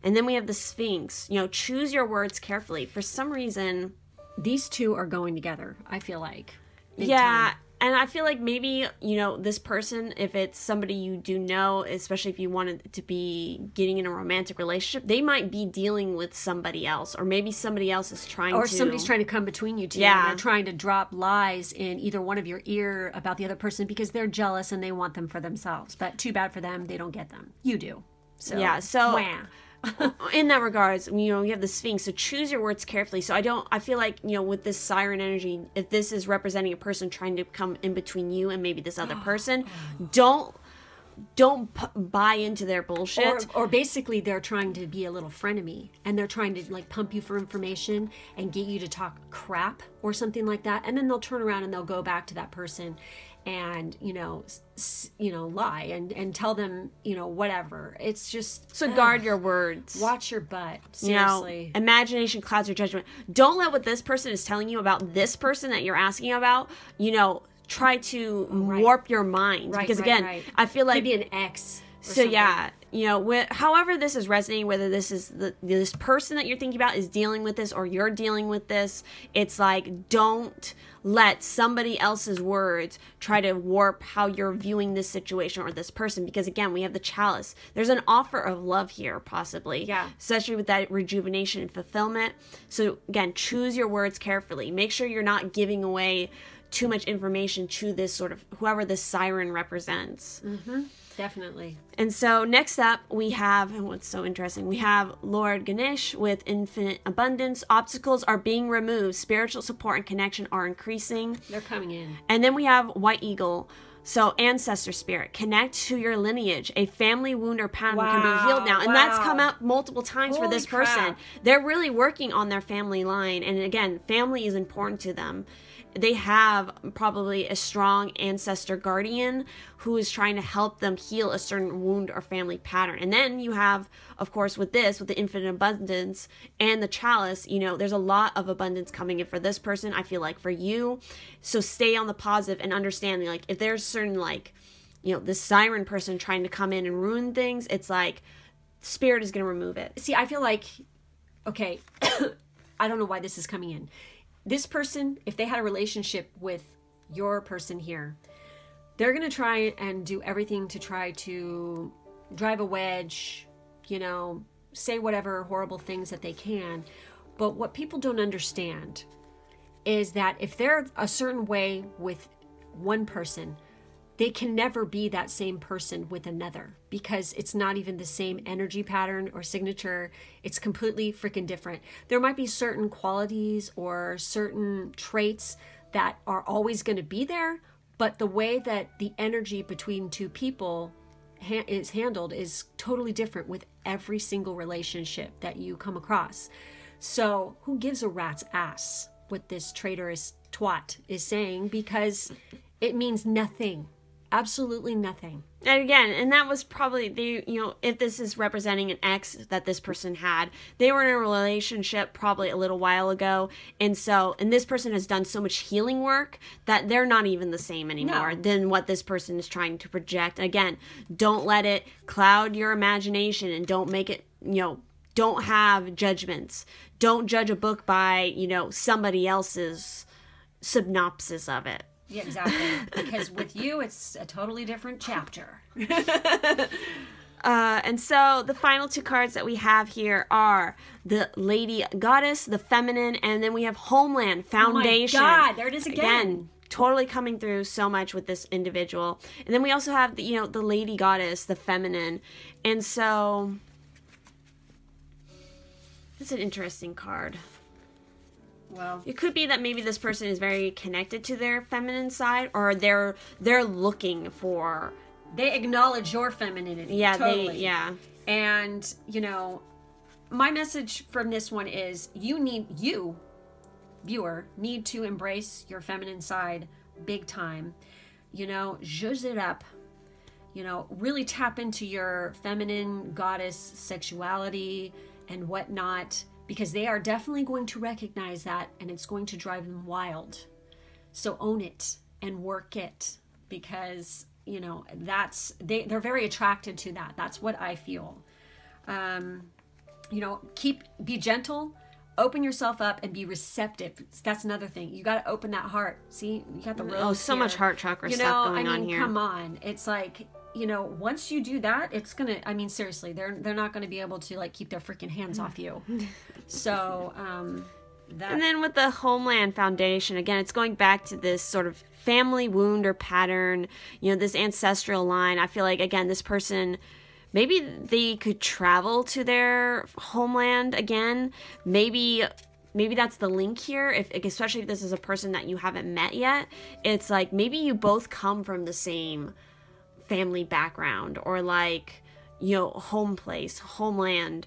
And then we have the Sphinx. Choose your words carefully. For some reason, these two are going together, I feel like. Yeah. And I feel like maybe, this person, if it's somebody you do know, especially if you wanted to be getting in a romantic relationship, they might be dealing with somebody else. Or maybe somebody else is trying Or somebody's trying to come between you two. Yeah. And they're trying to drop lies in either one of your ear about the other person because they're jealous and they want them for themselves. But too bad for them, they don't get them. You do. So, yeah, so wah. in that regards, you have the Sphinx, so choose your words carefully. So I feel like, with this Siren energy, if this is representing a person trying to come in between you and maybe this other person, don't buy into their bullshit. Or basically they're trying to be a little frenemy and they're trying to pump you for information and get you to talk crap or something like that. And then they'll turn around and they'll go back to that person and lie and tell them whatever. It's just so guard your words. Watch your butt. Seriously. Imagination clouds your judgment. Don't let what this person is telling you about this person that you're asking about try to warp your mind, because again, I feel like maybe an ex. So yeah, however this is resonating, whether this is this person that you're thinking about is dealing with this or you're dealing with this, it's like, don't let somebody else's words try to warp how you're viewing this situation or this person, because again, we have the Chalice. There's an offer of love here, possibly. Yeah. Especially with that rejuvenation and fulfillment. So again, choose your words carefully. Make sure you're not giving away too much information to this sort of whoever this siren represents. Definitely. And so next up we have, and what's so interesting, we have Lord Ganesh with infinite abundance. Obstacles are being removed. Spiritual support and connection are increasing. They're coming in. And then we have White Eagle. So ancestor spirit, connect to your lineage. A family wound or pattern can be healed now. And that's come up multiple times for this person. Crap. They're really working on their family line. And again, family is important to them. They have probably a strong ancestor guardian who is trying to help them heal a certain wound or family pattern. And then you have, of course, with the infinite abundance and the chalice, you know, there's a lot of abundance coming in for this person. I feel like for you. So stay on the positive and understand, like, if there's certain, like, you know, this siren person trying to come in and ruin things, it's like spirit is going to remove it. See, I feel like, okay, I don't know why this is coming in. This person, if they had a relationship with your person here, they're going to try and do everything to try to drive a wedge, you know, say whatever horrible things that they can. But what people don't understand is that if they're a certain way with one person, they can never be that same person with another, because it's not even the same energy pattern or signature. It's completely freaking different. There might be certain qualities or certain traits that are always going to be there, but the way that the energy between two people is handled is totally different with every single relationship that you come across. So who gives a rat's ass what this traitorous twat is saying, because it means nothing. Absolutely nothing. And again, and that was probably, if this is representing an ex that this person had, they were in a relationship probably a little while ago. And this person has done so much healing work that they're not even the same anymore than what this person is trying to project. Again, don't let it cloud your imagination, and don't make it, don't have judgments. Don't judge a book by, somebody else's synopsis of it. Yeah, exactly. Because with you, it's a totally different chapter. And so the final two cards that we have here are the Lady Goddess, the Feminine, and then we have Homeland, Foundation. Oh my God, there it is again. Totally coming through so much with this individual. And then we also have the Lady Goddess, the Feminine. And so it's an interesting card. Well, it could be that maybe this person is very connected to their feminine side, or they're looking for. They acknowledge your femininity. Yeah, totally. And my message from this one is you, viewer, need to embrace your feminine side big time. Zhuzh it up. Really tap into your feminine goddess sexuality and whatnot. Because they are definitely going to recognize that, and it's going to drive them wild. So own it and work it, because they're very attracted to that. That's what I feel. Be gentle, open yourself up, and be receptive. That's another thing. You got to open that heart. See, you got the rose. So much heart chakra stuff going on here. Come on, it's like. Once you do that, it's gonna, seriously, they're not gonna be able to keep their freaking hands off you. So, And then with the Homeland Foundation, again, it's going back to this sort of family wound or pattern, this ancestral line. I feel like, again, this person, maybe they could travel to their homeland again. Maybe that's the link here, especially if this is a person that you haven't met yet. It's like, maybe you both come from the same family background, or home place, homeland.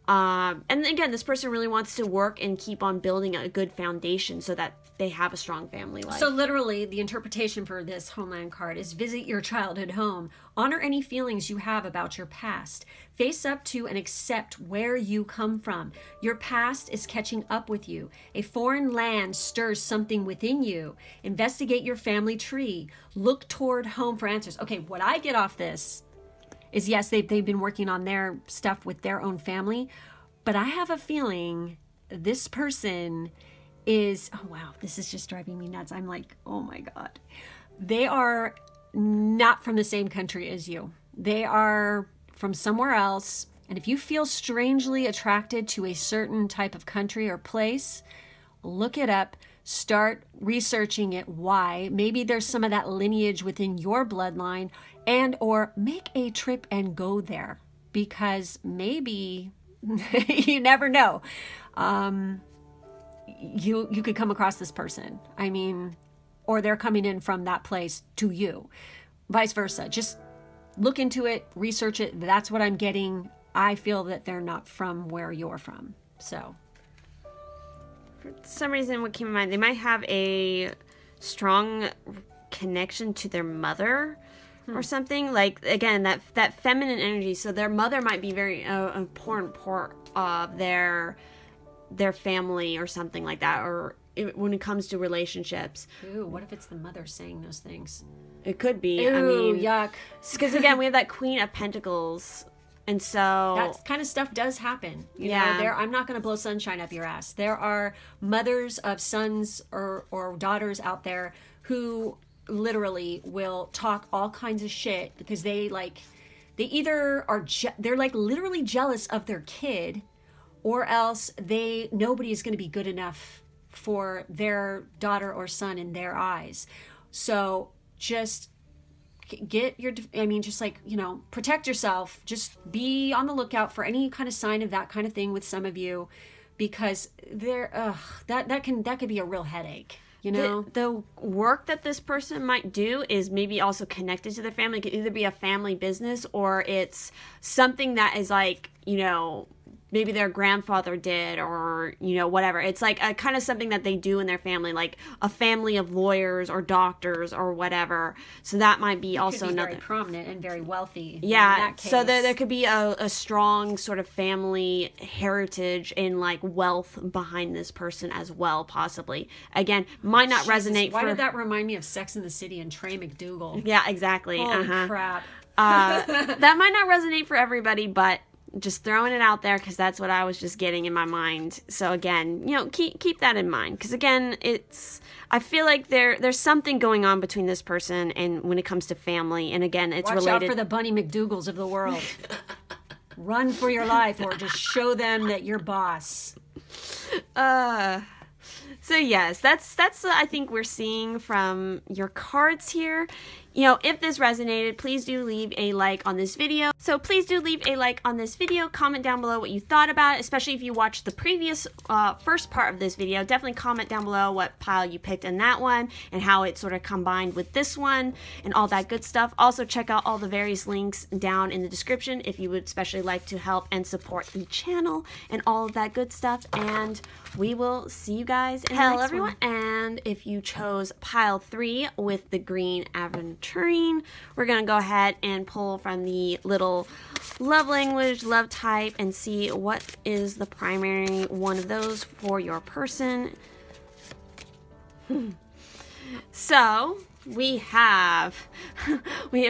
And again, this person really wants to work and keep on building a good foundation so that they have a strong family life. So literally, the interpretation for this Homeland card is visit your childhood home. Honor any feelings you have about your past. Face up to and accept where you come from. Your past is catching up with you. A foreign land stirs something within you. Investigate your family tree. Look toward home for answers. Okay, what I get off this is, yes, they've been working on their stuff with their own family, but I have a feeling this person is, oh wow, this is just driving me nuts. I'm like, oh my God. They are not from the same country as you. They are from somewhere else. And if you feel strangely attracted to a certain type of country or place, look it up. start researching it. Why? Maybe there's some of that lineage within your bloodline, and or make a trip and go there, because maybe you never know. You could come across this person. I mean, or they're coming in from that place to you. Vice versa. Just look into it, research it. That's what I'm getting. I feel that they're not from where you're from. So for some reason, what came to mind, they might have a strong connection to their mother or something. Like, again, that feminine energy. So their mother might be very important part of their family or something like that. Or when it comes to relationships. Ooh, what if it's the mother saying those things? It could be. Ooh, I mean, yuck. Because again, we have that Queen of Pentacles. And so that kind of stuff does happen. You know, I'm not going to blow sunshine up your ass. There are mothers of sons or daughters out there who literally will talk all kinds of shit because they either are they're like literally jealous of their kid, or else nobody is going to be good enough for their daughter or son in their eyes. So just protect yourself. Just be on the lookout for any kind of sign of that kind of thing with some of you, because that could be a real headache. You know, the work that this person might do is maybe also connected to their family. It could either be a family business, or it's something that is like, you know, maybe their grandfather did, or, you know, whatever. It's like a kind of something that they do in their family, like a family of lawyers or doctors or whatever. So that might be also another. Very prominent and very wealthy. Yeah. In that case. So there could be a strong sort of family heritage and like wealth behind this person as well, possibly. Again, might not resonate. Why did that remind me of Sex and the City and Trey McDougal? Yeah, exactly. Holy crap. That might not resonate for everybody, but just throwing it out there because that's what I was just getting in my mind. So again, you know, keep that in mind, because again, I feel like there's something going on between this person and when it comes to family, and again, it's related. Watch out for the Bunny McDougals of the world. Run for your life, or just show them that you're boss. So yes, that's I think we're seeing from your cards here. You know, if this resonated, please do leave a like on this video. So please do leave a like on this video. Comment down below what you thought about it, especially if you watched the previous first part of this video. Definitely comment down below what pile you picked in that one and how it sort of combined with this one and all that good stuff. Also, check out all the various links down in the description if you would especially like to help and support the channel and all of that good stuff. And we will see you guys in the next everyone. One. And if you chose pile 3 with the green aventurine, we're going to go ahead and pull from the little love language, love type, and see what is the primary one of those for your person. So we have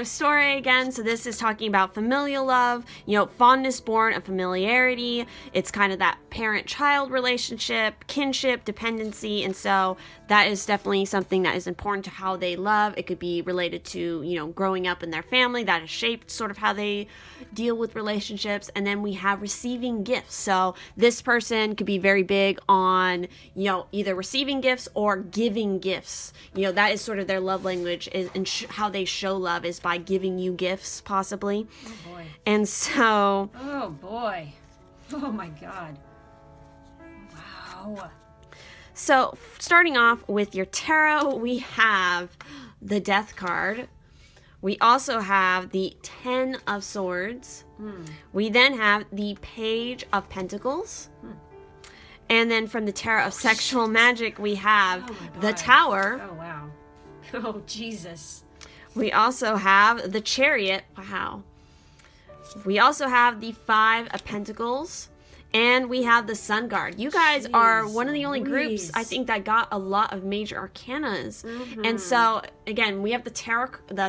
story again. So this is talking about familial love, you know, fondness born of familiarity. It's kind of that parent-child relationship, kinship, dependency, and so that is definitely something that is important to how they love. It could be related to, you know, growing up in their family. That has shaped sort of how they deal with relationships. And then we have receiving gifts. So this person could be very big on, you know, either receiving gifts or giving gifts. You know, that is sort of their love language, is and how they show love is by giving you gifts, possibly. Oh boy. And so, oh boy, oh my god, wow. So starting off with your tarot, we have the Death card. We also have the 10 of Swords. We then have the Page of Pentacles. And then from the Tarot of Sexual Magic, we have the Tower. Oh, wow. Oh, Jesus. We also have the Chariot. Wow. We also have the 5 of Pentacles. And we have the Sun Guard. You guys are one of the only groups, I think, that got a lot of major arcanas. And so, again, we have the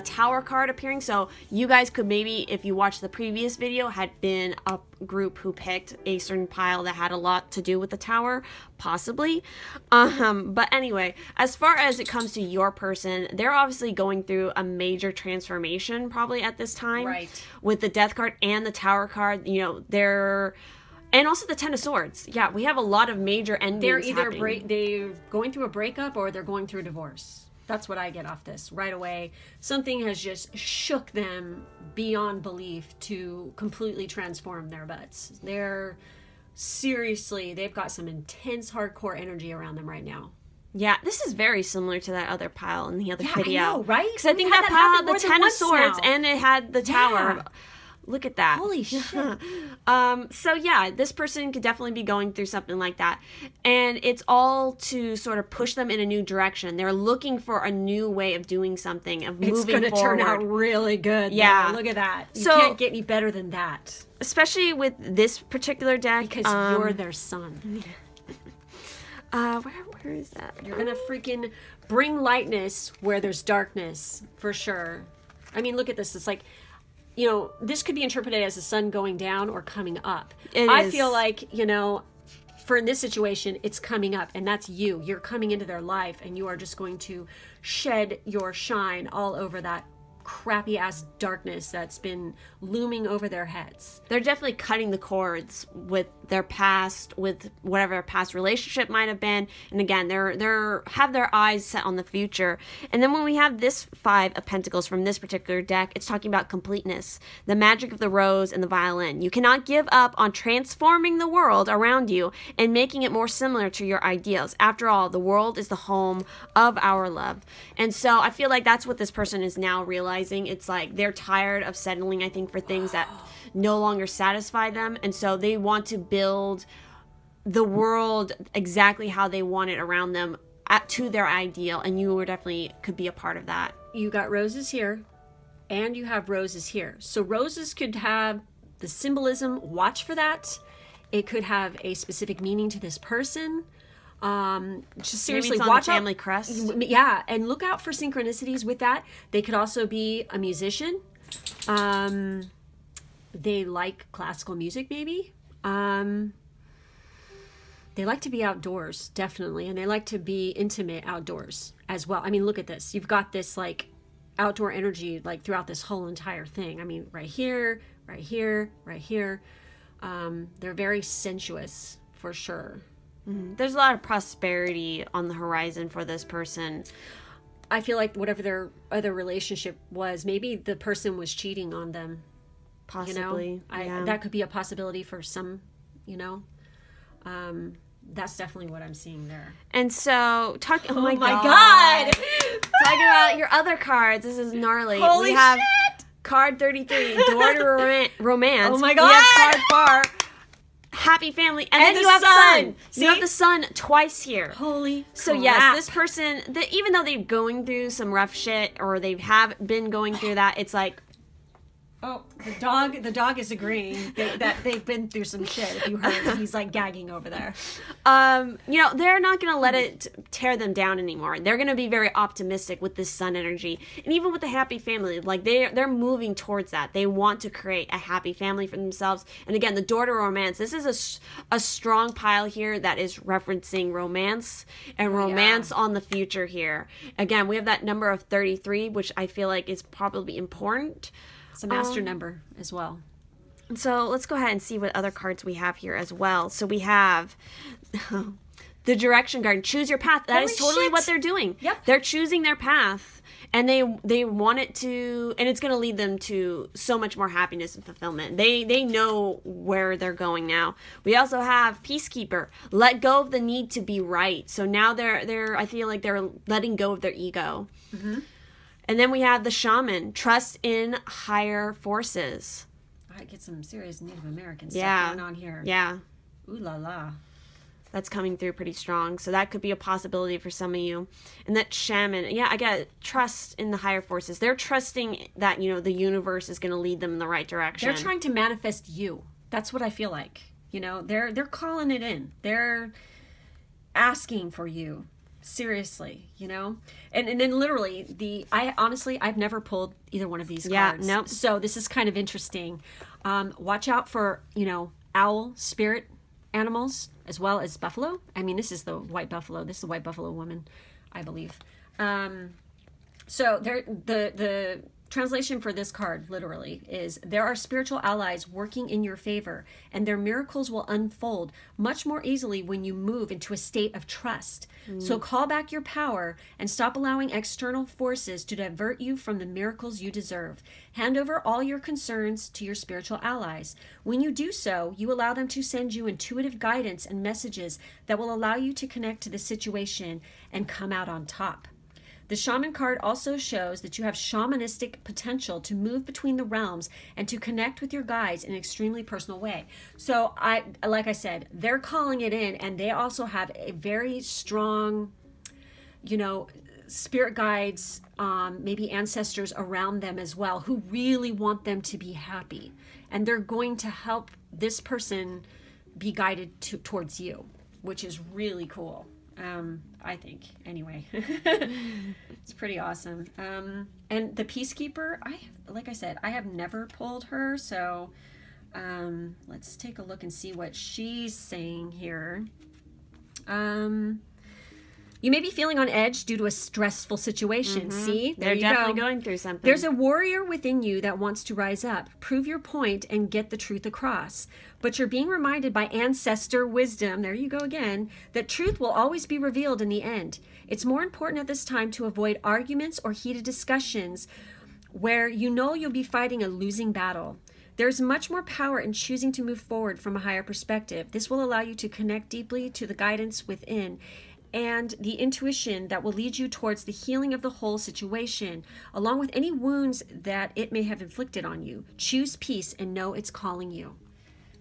Tower card appearing. So you guys could maybe, if you watched the previous video, had been a group who picked a certain pile that had a lot to do with the Tower, possibly. But anyway, as far as it comes to your person, they're obviously going through a major transformation probably at this time. Right. With the Death card and the Tower card, you know, they're And also the Ten of Swords. Yeah, we have a lot of major endings. They're either happening. they're going through a breakup or they're going through a divorce. That's what I get off this right away. Something has just shook them beyond belief to completely transform their butts. They've got some intense hardcore energy around them right now. Yeah, this is very similar to that other pile in the other video. I know, right? Because I think that pile had the Ten of Swords and it had the Tower. Yeah. Look at that. Holy shit. So yeah, this person could definitely be going through something like that. And it's all to sort of push them in a new direction. They're looking for a new way of doing something, of moving forward. It's going to turn out really good. Yeah. Though. Look at that. You can't get any better than that. Especially with this particular deck. Because you're their son. Where is that? You're going to freaking bring lightness where there's darkness, for sure. I mean, look at this. It's like, you know, this could be interpreted as the sun going down or coming up. I feel like, you know, for in this situation, it's coming up, and that's you. You're coming into their life, and you are just going to shed your shine all over that crappy ass darkness that's been looming over their heads. They're definitely cutting the cords with their past, with whatever their past relationship might have been. And again, they're have their eyes set on the future. And then when we have this Five of Pentacles from this particular deck, it's talking about completeness, the magic of the rose and the violin. You cannot give up on transforming the world around you and making it more similar to your ideals. After all, the world is the home of our love. And so I feel like that's what this person is now realizing. It's like they're tired of settling, I think, for things that no longer satisfy them. And so they want to build the world exactly how they want it around them to their ideal. And you were definitely could be a part of that. You got roses here and you have roses here. So roses could have the symbolism. Watch for that. It could have a specific meaning to this person. Just seriously, maybe it's on watch the family out. crest. Yeah, and look out for synchronicities with that. They could also be a musician. They like classical music, maybe. They like to be outdoors, definitely, and they like to be intimate outdoors as well. I mean, look at this. You've got this like outdoor energy like throughout this whole entire thing. I mean, right here, right here, right here. They're very sensuous for sure. There's a lot of prosperity on the horizon for this person. I feel like whatever their other relationship was, maybe the person was cheating on them. Possibly. You know? That could be a possibility for some, you know. That's definitely what I'm seeing there. And so, oh my God! Talking about your other cards, this is gnarly. Holy we have shit! Card 33, Door to Romance. Oh my God! We have card 4, Happy Family, and then the you have sun. You have the sun twice here. Holy So crap. yes, this person, even though they're going through some rough shit, or they have been going through that, it's like, oh, the dog is agreeing that they've been through some shit. If you heard, he's like gagging over there. you know, they're not going to let it tear them down anymore. They're going to be very optimistic with this sun energy. And even with the happy family, like they're moving towards that. They want to create a happy family for themselves. And again, the Door to Romance, this is a strong pile here that is referencing romance and romance on the future here. Again, we have that number of 33, which I feel like is probably important. It's a master number as well. So let's go ahead and see what other cards we have here as well. So we have the Direction Garden. Choose your path. That is totally what they're doing. Yep. They're choosing their path, and they want it to, and it's going to lead them to so much more happiness and fulfillment. They know where they're going now. We also have Peacekeeper. Let go of the need to be right. So now they're I feel like they're letting go of their ego. Mm-hmm. And then we have the Shaman. Trust in higher forces. I get some serious Native American stuff going on here. Yeah. Ooh la la. That's coming through pretty strong. So that could be a possibility for some of you. And that Shaman, I get trust in the higher forces. They're trusting that, you know, the universe is going to lead them in the right direction. They're trying to manifest you. That's what I feel like. You know, they're calling it in. They're asking for you. Seriously, you know? And then literally, I've never pulled either one of these cards. Nope. So this is kind of interesting. Watch out for, you know, owl spirit animals as well as buffalo. I mean, this is the white buffalo. This is the white buffalo woman, I believe. So the translation for this card literally is, there are spiritual allies working in your favor, and their miracles will unfold much more easily when you move into a state of trust. So call back your power and stop allowing external forces to divert you from the miracles you deserve. Hand over all your concerns to your spiritual allies. When you do so, you allow them to send you intuitive guidance and messages that will allow you to connect to the situation and come out on top. The shaman card also shows that you have shamanistic potential to move between the realms and to connect with your guides in an extremely personal way. So like I said, they're calling it in, and they also have a very strong, spirit guides, maybe ancestors around them as well, who really want them to be happy. And they're going to help this person be guided towards you, which is really cool. I think, anyway. It's pretty awesome. And the Peacekeeper, like I said, I have never pulled her, so let's take a look and see what she's saying here. You may be feeling on edge due to a stressful situation. See? They're definitely going through something. There's a warrior within you that wants to rise up, prove your point, and get the truth across. But you're being reminded by ancestor wisdom, there you go again, that truth will always be revealed in the end. It's more important at this time to avoid arguments or heated discussions where you'll be fighting a losing battle. There's much more power in choosing to move forward from a higher perspective. This will allow you to connect deeply to the guidance within and the intuition that will lead you towards the healing of the whole situation, along with any wounds that it may have inflicted on you. Choose peace and know it's calling you.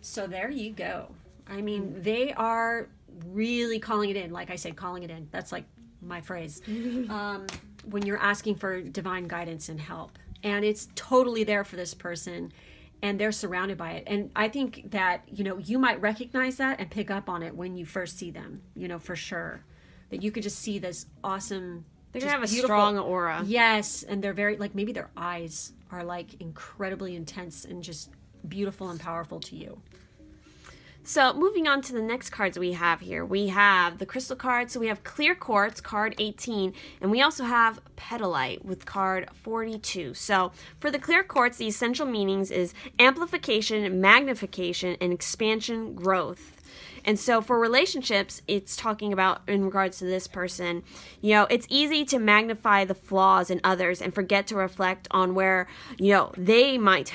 So there you go. I mean, they are really calling it in. Like I said, calling it in. That's like my phrase. When you're asking for divine guidance and help. And it's totally there for this person, and they're surrounded by it. And I think that, you might recognize that and pick up on it when you first see them, for sure. That you could just see this awesome, they're gonna have a strong aura. Yes, and they're very, like, maybe their eyes are like incredibly intense and just beautiful and powerful to you. So moving on to the next cards we have here. We have the crystal cards. So we have clear quartz, card 18, and we also have petalite with card 42. So for the clear quartz, the essential meanings is amplification, magnification, and expansion, growth. And so for relationships, it's talking about, in regards to this person, it's easy to magnify the flaws in others and forget to reflect on where, they might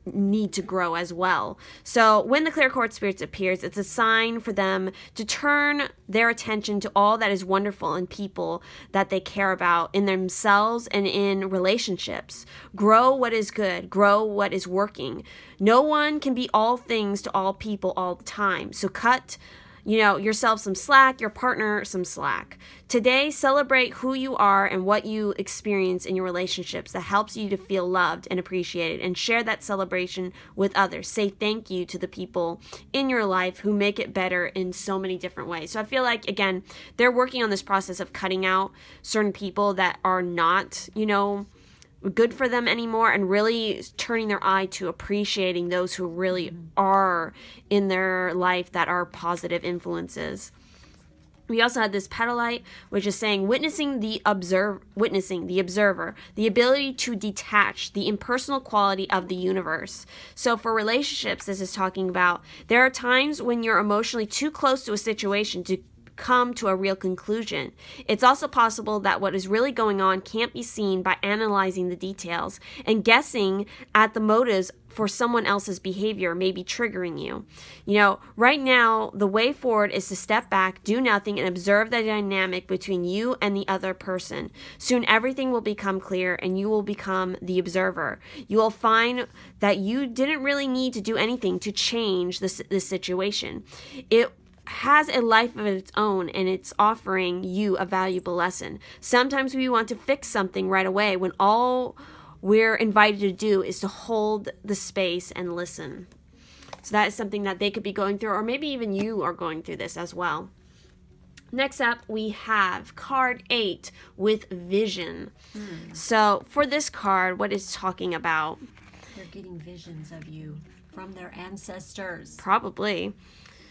need to grow as well. So when the clear quartz spirits appears, it's a sign for them to turn their attention to all that is wonderful in people that they care about, in themselves and in relationships. Grow what is good. Grow what is working. No one can be all things to all people all the time. So cut yourself some slack, your partner some slack. Today, celebrate who you are and what you experience in your relationships that helps you to feel loved and appreciated, and share that celebration with others. Say thank you to the people in your life who make it better in so many different ways. So I feel like, again, they're working on this process of cutting out certain people that are not, good for them anymore, and really turning their eye to appreciating those who really are in their life that are positive influences. We also had this petalite, which is saying witnessing the observer, the ability to detach the impersonal quality of the universe. So for relationships, this is talking about there are times when you're emotionally too close to a situation to come to a real conclusion. It's also possible that what is really going on can't be seen by analyzing the details, and guessing at the motives for someone else's behavior may be triggering you. Right now, the way forward is to step back, do nothing, and observe the dynamic between you and the other person. Soon everything will become clear, and you will become the observer. You will find that you didn't really need to do anything to change this situation. It has a life of its own, and it's offering you a valuable lesson. Sometimes we want to fix something right away when all we're invited to do is to hold the space and listen. So that is something that they could be going through, or maybe even you are going through this as well. Next up, we have card 8 with vision. So for this card, what it's talking about? They're getting visions of you from their ancestors. Probably.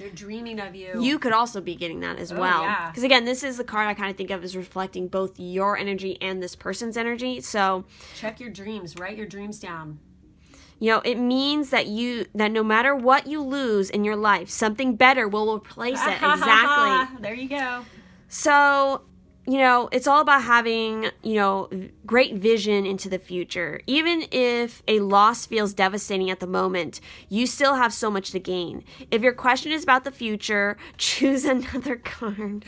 They're dreaming of you. You could also be getting that as well. Yeah. Because again, this is the card I kind of think of as reflecting both your energy and this person's energy. So check your dreams. Write your dreams down. You know, it means that no matter what you lose in your life, something better will replace it. Exactly. There you go. So, you know, it's all about having, you know, great vision into the future. Even if a loss feels devastating at the moment, you still have so much to gain. If your question is about the future, choose another card.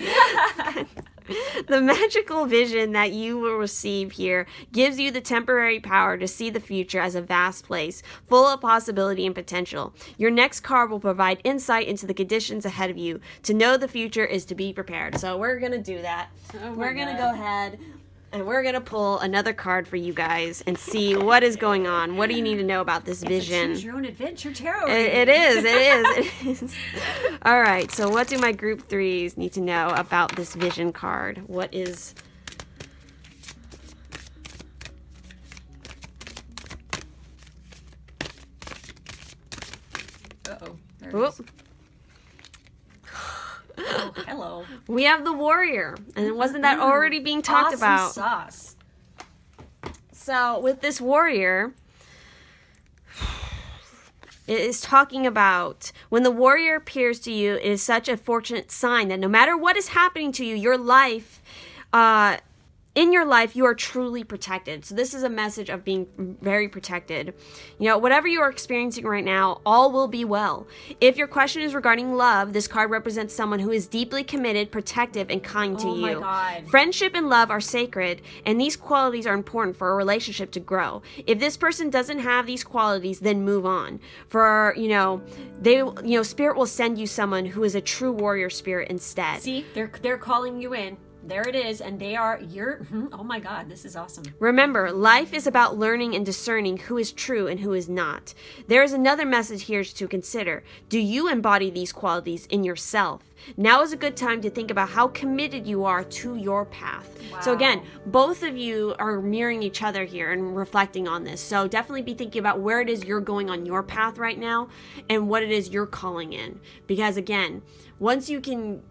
The magical vision that you will receive here gives you the temporary power to see the future as a vast place, full of possibility and potential. Your next card will provide insight into the conditions ahead of you. To know the future is to be prepared. So we're going to do that. We're going to go ahead and we're going to pull another card for you guys and see what is going on. What do you need to know about this vision? Choose your own adventure tarot. It is. All right, so what do my group threes need to know about this vision card? What is... Uh-oh. There it Whoop. is. Oh, hello. We have the warrior, and wasn't that already being talked Awesome about? Sauce. So with this warrior, it is talking about when the warrior appears to you, it is such a fortunate sign that no matter what is happening to you, your life, in your life, you are truly protected. So this is a message of being very protected. You know, whatever you are experiencing right now, all will be well. If your question is regarding love, this card represents someone who is deeply committed, protective, and kind to you. Oh my God. Friendship and love are sacred, and these qualities are important for a relationship to grow. If this person doesn't have these qualities, then move on. For, you know, Spirit will send you someone who is a true warrior spirit instead. See, they're calling you in. There it is, and oh my God, this is awesome. Remember, life is about learning and discerning who is true and who is not. There is another message here to consider. Do you embody these qualities in yourself? Now is a good time to think about how committed you are to your path. Wow. So again, both of you are mirroring each other here and reflecting on this. So definitely be thinking about where it is you're going on your path right now and what it is you're calling in. Because again, once you can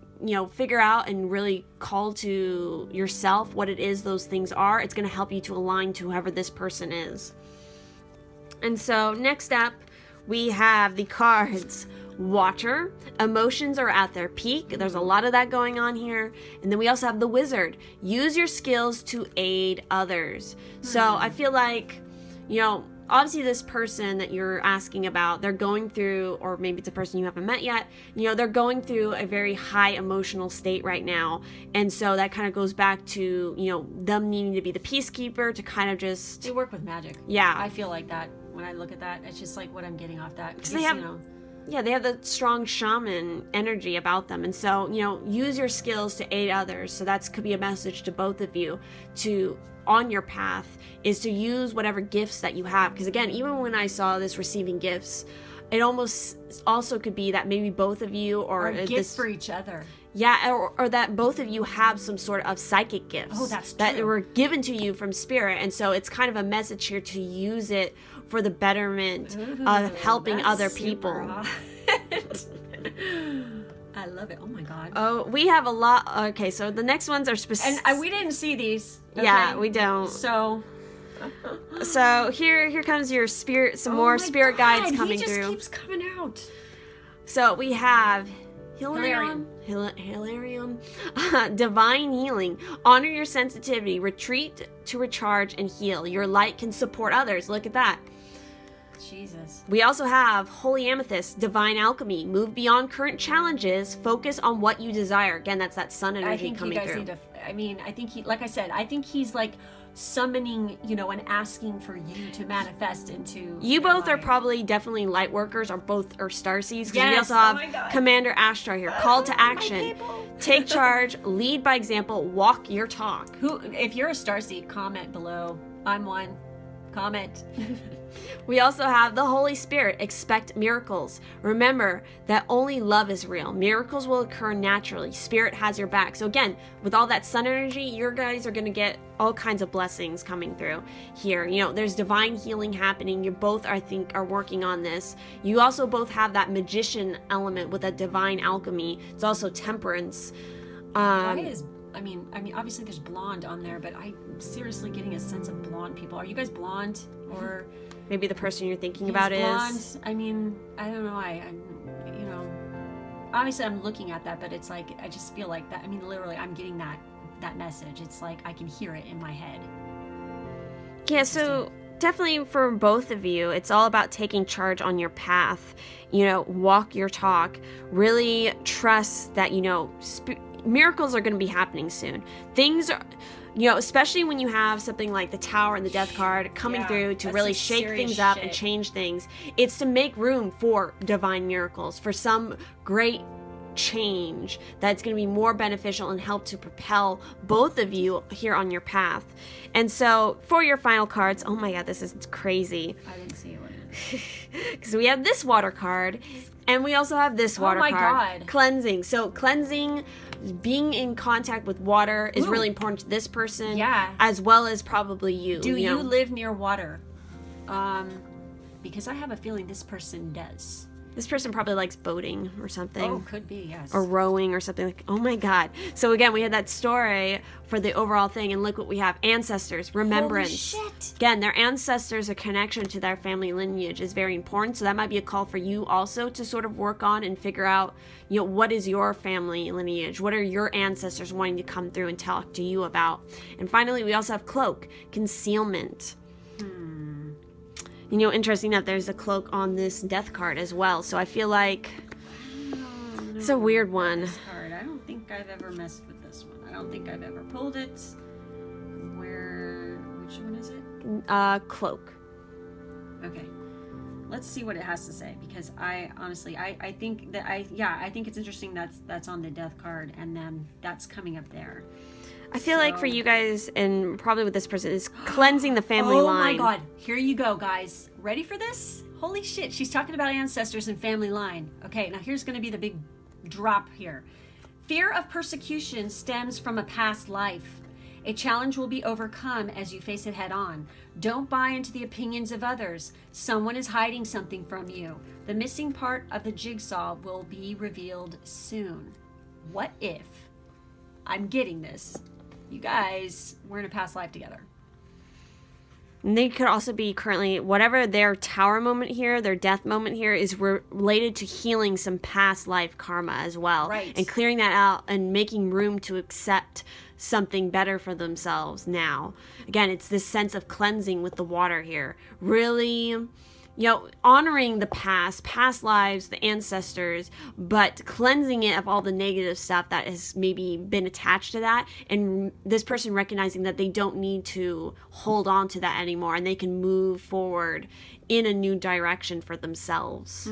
figure out and really call to yourself what it is those things are, it's going to help you to align to whoever this person is. And so next up, we have the cards Water. Emotions are at their peak. There's a lot of that going on here. And then we also have the Wizard. Use your skills to aid others. So I feel like, obviously this person that you're asking about, they're going through, or maybe it's a person you haven't met yet, they're going through a very high emotional state right now. And so that kind of goes back to, them needing to be the peacekeeper to kind of just... They work with magic. Yeah. I feel like that when I look at that. It's just like what I'm getting off that. Because they have... Yeah, they have the strong shaman energy about them. And so, use your skills to aid others. So that could be a message to both of you on your path, is to use whatever gifts that you have. Because again, even when I saw this receiving gifts, it almost also could be that maybe both of you or gifts for each other. Yeah, or that both of you have some sort of psychic gifts. Oh, that's true. That were given to you from Spirit. And so it's kind of a message here to use it for the betterment of helping other people. I love it. Oh my God. Oh, we have a lot. Okay, so the next ones are specific. And we didn't see these. Okay? Yeah, we don't. So here comes your spirit. Some more spirit guides coming through. He just keeps coming out. So we have Hilarion. Divine healing. Honor your sensitivity. Retreat to recharge and heal. Your light can support others. Look at that. Jesus. We also have Holy Amethyst, Divine Alchemy. Move beyond current challenges. Focus on what you desire. Again, that's that sun energy coming through. I think he's like summoning, and asking for you to manifest into. You both are probably definitely light workers, or both are starseeds. Yes. We also have Commander Ashtar here. Call to action. Take charge. Lead by example. Walk your talk. If you're a starseed, comment below. I'm one. Comment. We also have the Holy Spirit. Expect miracles. Remember that only love is real. Miracles will occur naturally. Spirit has your back. So again, with all that sun energy, your guys are going to get all kinds of blessings coming through here. You know, there's divine healing happening. You both, I think, are working on this. You also both have that magician element with that divine alchemy. It's also temperance. I mean, obviously there's blonde on there, but I'm seriously getting a sense of blonde people. Are you guys blonde? Or maybe the person you're thinking about blonde. is. I mean, I don't know. I'm, you know, obviously I'm looking at that, but it's like, I just feel like that. I mean, literally, I'm getting that message. It's like I can hear it in my head. Yeah, so definitely for both of you, it's all about taking charge on your path. You know, walk your talk. Really trust that, you know, miracles are going to be happening soon. Things are, you know, especially when you have something like the Tower and the Death card coming through to really shake things up and change things. It's to make room for divine miracles, for some great change that's going to be more beneficial and help to propel both of you here on your path. And so for your final cards, oh my god, this is crazy. I didn't see what it is. Because we have this water card and we also have this water card. Oh my god. Cleansing. So cleansing, being in contact with water is really important to this person. Yeah. As well as probably you. Do you live near water? Because I have a feeling this person does. This person probably likes boating or something. Oh, could be, yes. Or rowing or something like, oh my god. So again, we had that story for the overall thing, and look what we have. Ancestors, remembrance. Holy shit. Again, their ancestors, a connection to their family lineage is very important, so that might be a call for you also to sort of work on and figure out, you know, what is your family lineage? What are your ancestors wanting to come through and talk to you about? And finally, we also have cloak, concealment. You know, interesting enough, there's a cloak on this death card as well. So I feel like it's a weird one. This card. I don't think I've ever messed with this one. I don't think I've ever pulled it. Which one is it? Cloak. Okay. Let's see what it has to say, because I honestly, I think that I think it's interesting that's on the death card, and then that's coming up there. I feel like for you guys, and probably with this person, is cleansing the family line. Oh my god. Here you go, guys. Ready for this? Holy shit. She's talking about ancestors and family line. Okay, now here's going to be the big drop here. Fear of persecution stems from a past life. A challenge will be overcome as you face it head on. Don't buy into the opinions of others. Someone is hiding something from you. The missing part of the jigsaw will be revealed soon. What if, I'm getting this, you guys were in a past life together? And they could also be currently, whatever their tower moment here, their death moment here, is related to healing some past life karma as well. Right. And clearing that out and making room to accept something better for themselves now. Again, it's this sense of cleansing with the water here. Really, you know, honoring the past lives, the ancestors, but cleansing it of all the negative stuff that has maybe been attached to that. And this person recognizing that they don't need to hold on to that anymore, and they can move forward in a new direction for themselves.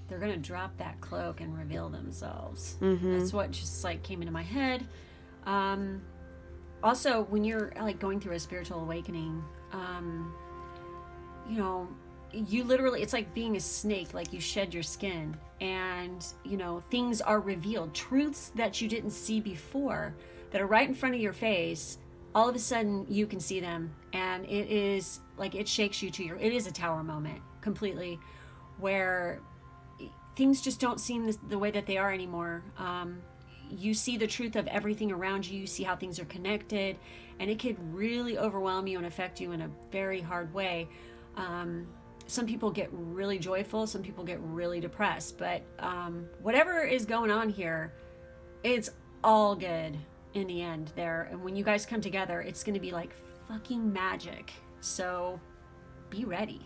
They're going to drop that cloak and reveal themselves. That's what just like came into my head. Also, when you're like going through a spiritual awakening, you know, you literally, it's like being a snake, like you shed your skin and, you know, things are revealed, truths that you didn't see before that are right in front of your face. All of a sudden you can see them, and it is like, it shakes you to your, it is a tower moment completely, where things just don't seem the way that they are anymore. You see the truth of everything around you, you see how things are connected, and it could really overwhelm you and affect you in a very hard way. Some people get really joyful, some people get really depressed, but whatever is going on here, it's all good in the end there. And when you guys come together, it's going to be like fucking magic. So be ready.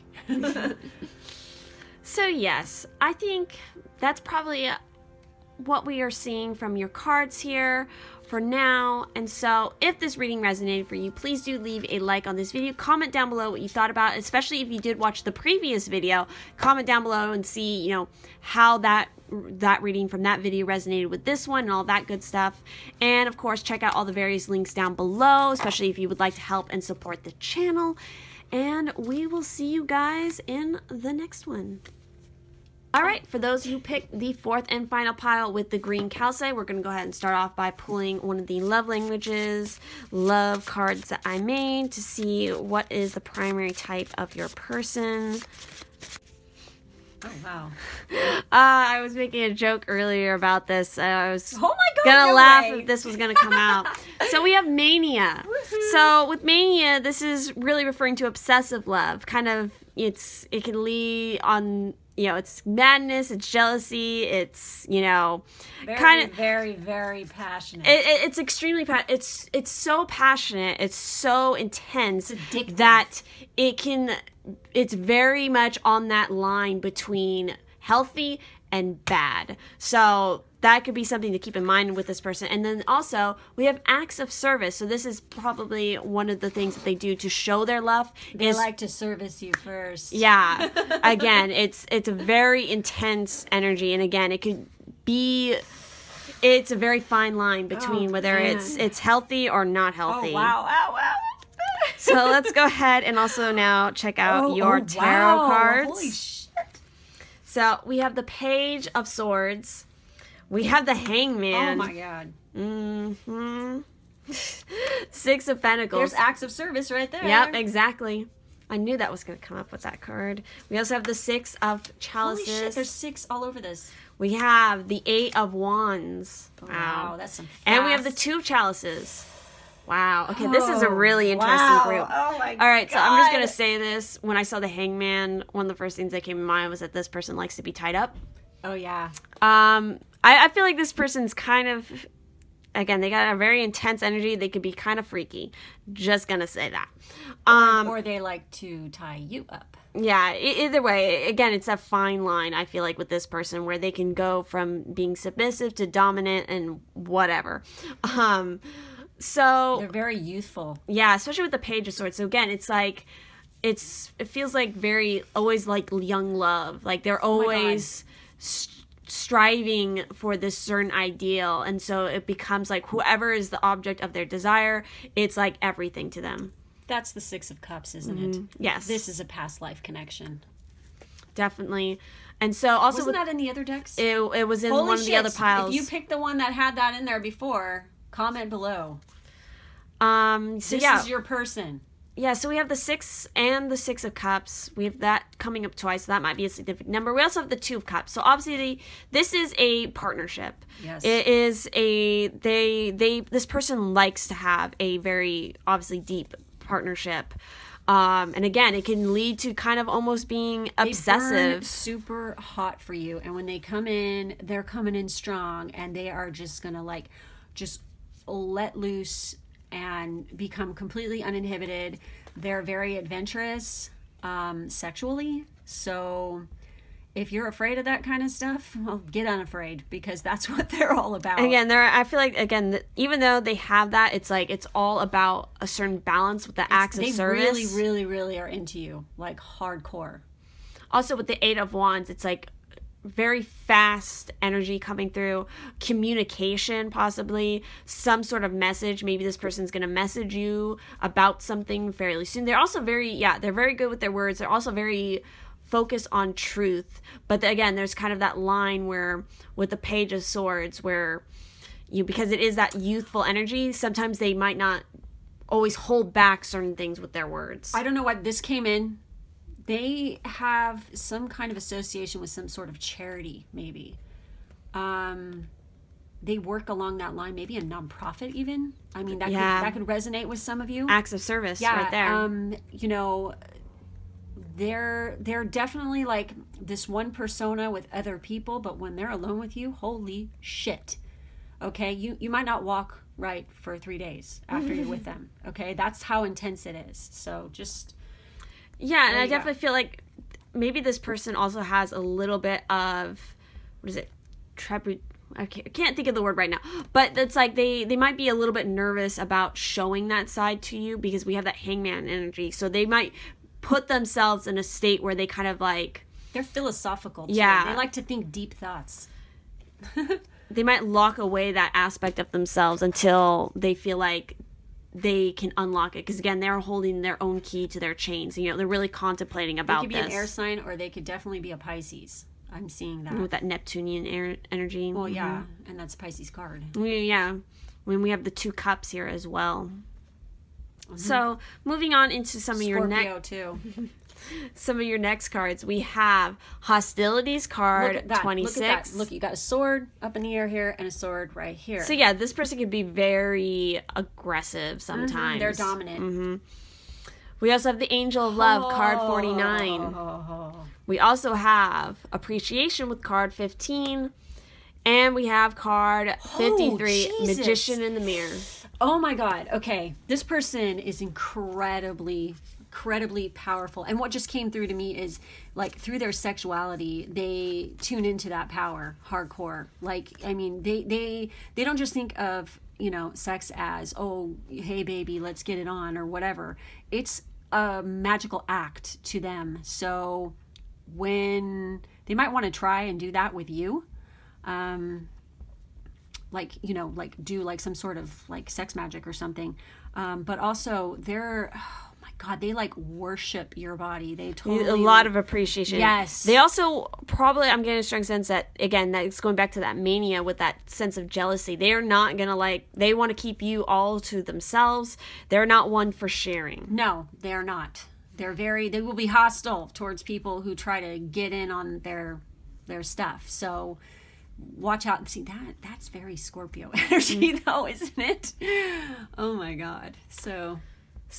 So yes, I think that's probably what we are seeing from your cards here for now. And so if this reading resonated for you, please do leave a like on this video. Comment down below what you thought about it, especially if you did watch the previous video. Comment down below and see, you know, how that reading from that video resonated with this one and all that good stuff. And of course, check out all the various links down below, especially if you would like to help and support the channel. And we will see you guys in the next one. All right, for those who picked the fourth and final pile with the green calcite, we're going to go ahead and start off by pulling one of the love languages, love cards that I made to see what is the primary type of your person. Oh, wow. I was making a joke earlier about this. I was going to laugh if this was going to come out. So we have mania. So with mania, this is really referring to obsessive love. Kind of, it can lead on... it's madness, it's jealousy, it's, very, very, very passionate. It's extremely passionate. It's so passionate, it's so intense addictive. That it's very much on that line between healthy and bad. So that could be something to keep in mind with this person. And then also, we have acts of service. So this is probably one of the things that they do to show their love. They like to service you first. Yeah. Again, it's a very intense energy. And again, it's a very fine line between whether it's healthy or not healthy. Oh, wow. Ow, ow. So let's go ahead and also now check out your tarot cards. Holy shit. So we have the Page of Swords. We have the Hangman. Oh my god. Mm-hmm. Six of Pentacles. There's acts of service right there. Yep, exactly. I knew that was going to come up with that card. We also have the Six of Chalices. Holy shit, there's 6 all over this. We have the Eight of Wands. Oh, wow, that's some fast. And we have the Two of Chalices. Wow. Okay, this is a really interesting group. Oh my god. All right, so I'm just going to say this. When I saw the Hangman, one of the first things that came to mind was that this person likes to be tied up. Oh, yeah. I feel like this person's kind of, again, they got a very intense energy. They could be kind of freaky. Just going to say that. Or they like to tie you up. Yeah, either way, again, it's a fine line, I feel like, with this person where they can go from being submissive to dominant and whatever. So they're very youthful. Yeah, especially with the Page of Swords. So again, it's like it feels like always like young love. Like they're always striving for this certain ideal, and so it becomes like whoever is the object of their desire, it's like everything to them. That's the Six of Cups, isn't it? Yes. This is a past life connection. Definitely. And so also wasn't that in the other decks? It was in one of the other piles. If you picked the one that had that in there before, comment below. So this is your person. Yeah, so we have the 6 and the 6 of Cups. We have that coming up twice, so that might be a significant number. We also have the 2 of Cups. So obviously, this is a partnership. Yes. It is this person likes to have a very, obviously, deep partnership. And again, it can lead to kind of almost being obsessive. They burn super hot for you. And when they come in, they're coming in strong. And they are just going to just let loose and become completely uninhibited. They're very adventurous sexually. So if you're afraid of that kind of stuff, well, get unafraid, because that's what they're all about. Again, I feel like, even though they have that, it's like it's all about a certain balance with the acts of service. They really, really, really are into you, like hardcore. Also with the 8 of Wands, it's like very fast energy coming through, communication, possibly some sort of message. Maybe this person's going to message you about something fairly soon. They're also they're very good with their words. They're also very focused on truth. But again, there's kind of that line where with the Page of Swords where because it is that youthful energy, sometimes they might not always hold back certain things with their words. I don't know what this came in. They have some kind of association with some sort of charity, maybe. They work along that line, maybe a nonprofit even. I mean, that could resonate with some of you. Acts of service, right there. They're definitely like this one persona with other people, but when they're alone with you, holy shit. Okay, you might not walk right for 3 days after you're with them. Okay, that's how intense it is. So just... Yeah, and I definitely feel like maybe this person also has a little bit of, I can't think of the word right now, but it's like they might be a little bit nervous about showing that side to you because we have that Hangman energy. So they might put themselves in a state where they kind of like... They're philosophical too. Yeah. They like to think deep thoughts. They might lock away that aspect of themselves until they feel like they can unlock it. Because again, they're holding their own key to their chains. You know, they're really contemplating about They could this. be an air sign, or they could definitely be a Pisces. I'm seeing that. With that Neptunian energy. Well, yeah, and that's a Pisces card. Yeah. When we have the 2 cups here as well. So moving on into some of your Scorpio too. Some of your next cards, we have Hostilities card Look at that. 26. Look at that. Look, you got a sword up in the air here and a sword right here. So yeah, this person can be very aggressive sometimes. They're dominant. We also have the Angel of Love card 49. We also have Appreciation with card 15. And we have card 53, Jesus. Magician in the Mirror. Oh my God. Okay. This person is incredibly powerful. And what just came through to me is, like, through their sexuality, they tune into that power hardcore. Like, I mean, they don't just think of, you know, sex as, oh, hey baby, let's get it on or whatever. It's a magical act to them. So when they might want to try and do that with you, like, you know, like do like some sort of like sex magic or something. But also they're, oh my God, they like worship your body. They totally. A lot of appreciation. Yes. They also probably, I'm getting a strong sense that, again, that's going back to that mania with that sense of jealousy. They are not going to like, they want to keep you all to themselves. They're not one for sharing. No, they're not. They will be hostile towards people who try to get in on their stuff. So watch out. See, that's very Scorpio energy though, isn't it? Oh my God. So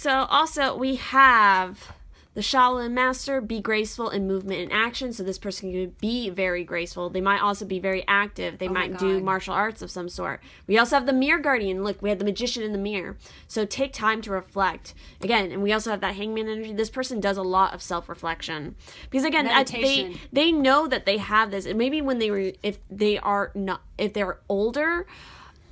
also we have the Shaolin Master, be graceful in movement and action. So this person can be very graceful. They might also be very active. They might do martial arts of some sort. We also have the Mirror Guardian. Look, we have the Magician in the Mirror. So take time to reflect. Again, and we also have that Hangman energy. This person does a lot of self-reflection. Because again, they know that they have this. And maybe when if they're older,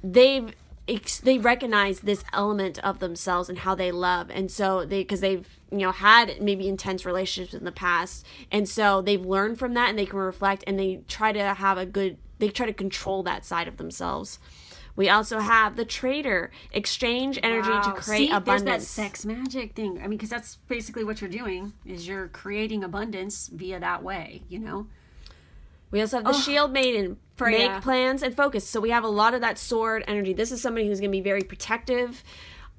they recognize this element of themselves and how they love. And so because they've, you know, had maybe intense relationships in the past, and so they've learned from that, and they can reflect, and they try to control that side of themselves. We also have the Trader, exchange energy to create abundance. There's that sex magic thing. I mean, because that's basically what you're doing, is you're creating abundance via that way, you know. We also have the Shield Maiden, make plans and focus. So we have a lot of that sword energy. This is somebody who's going to be very protective.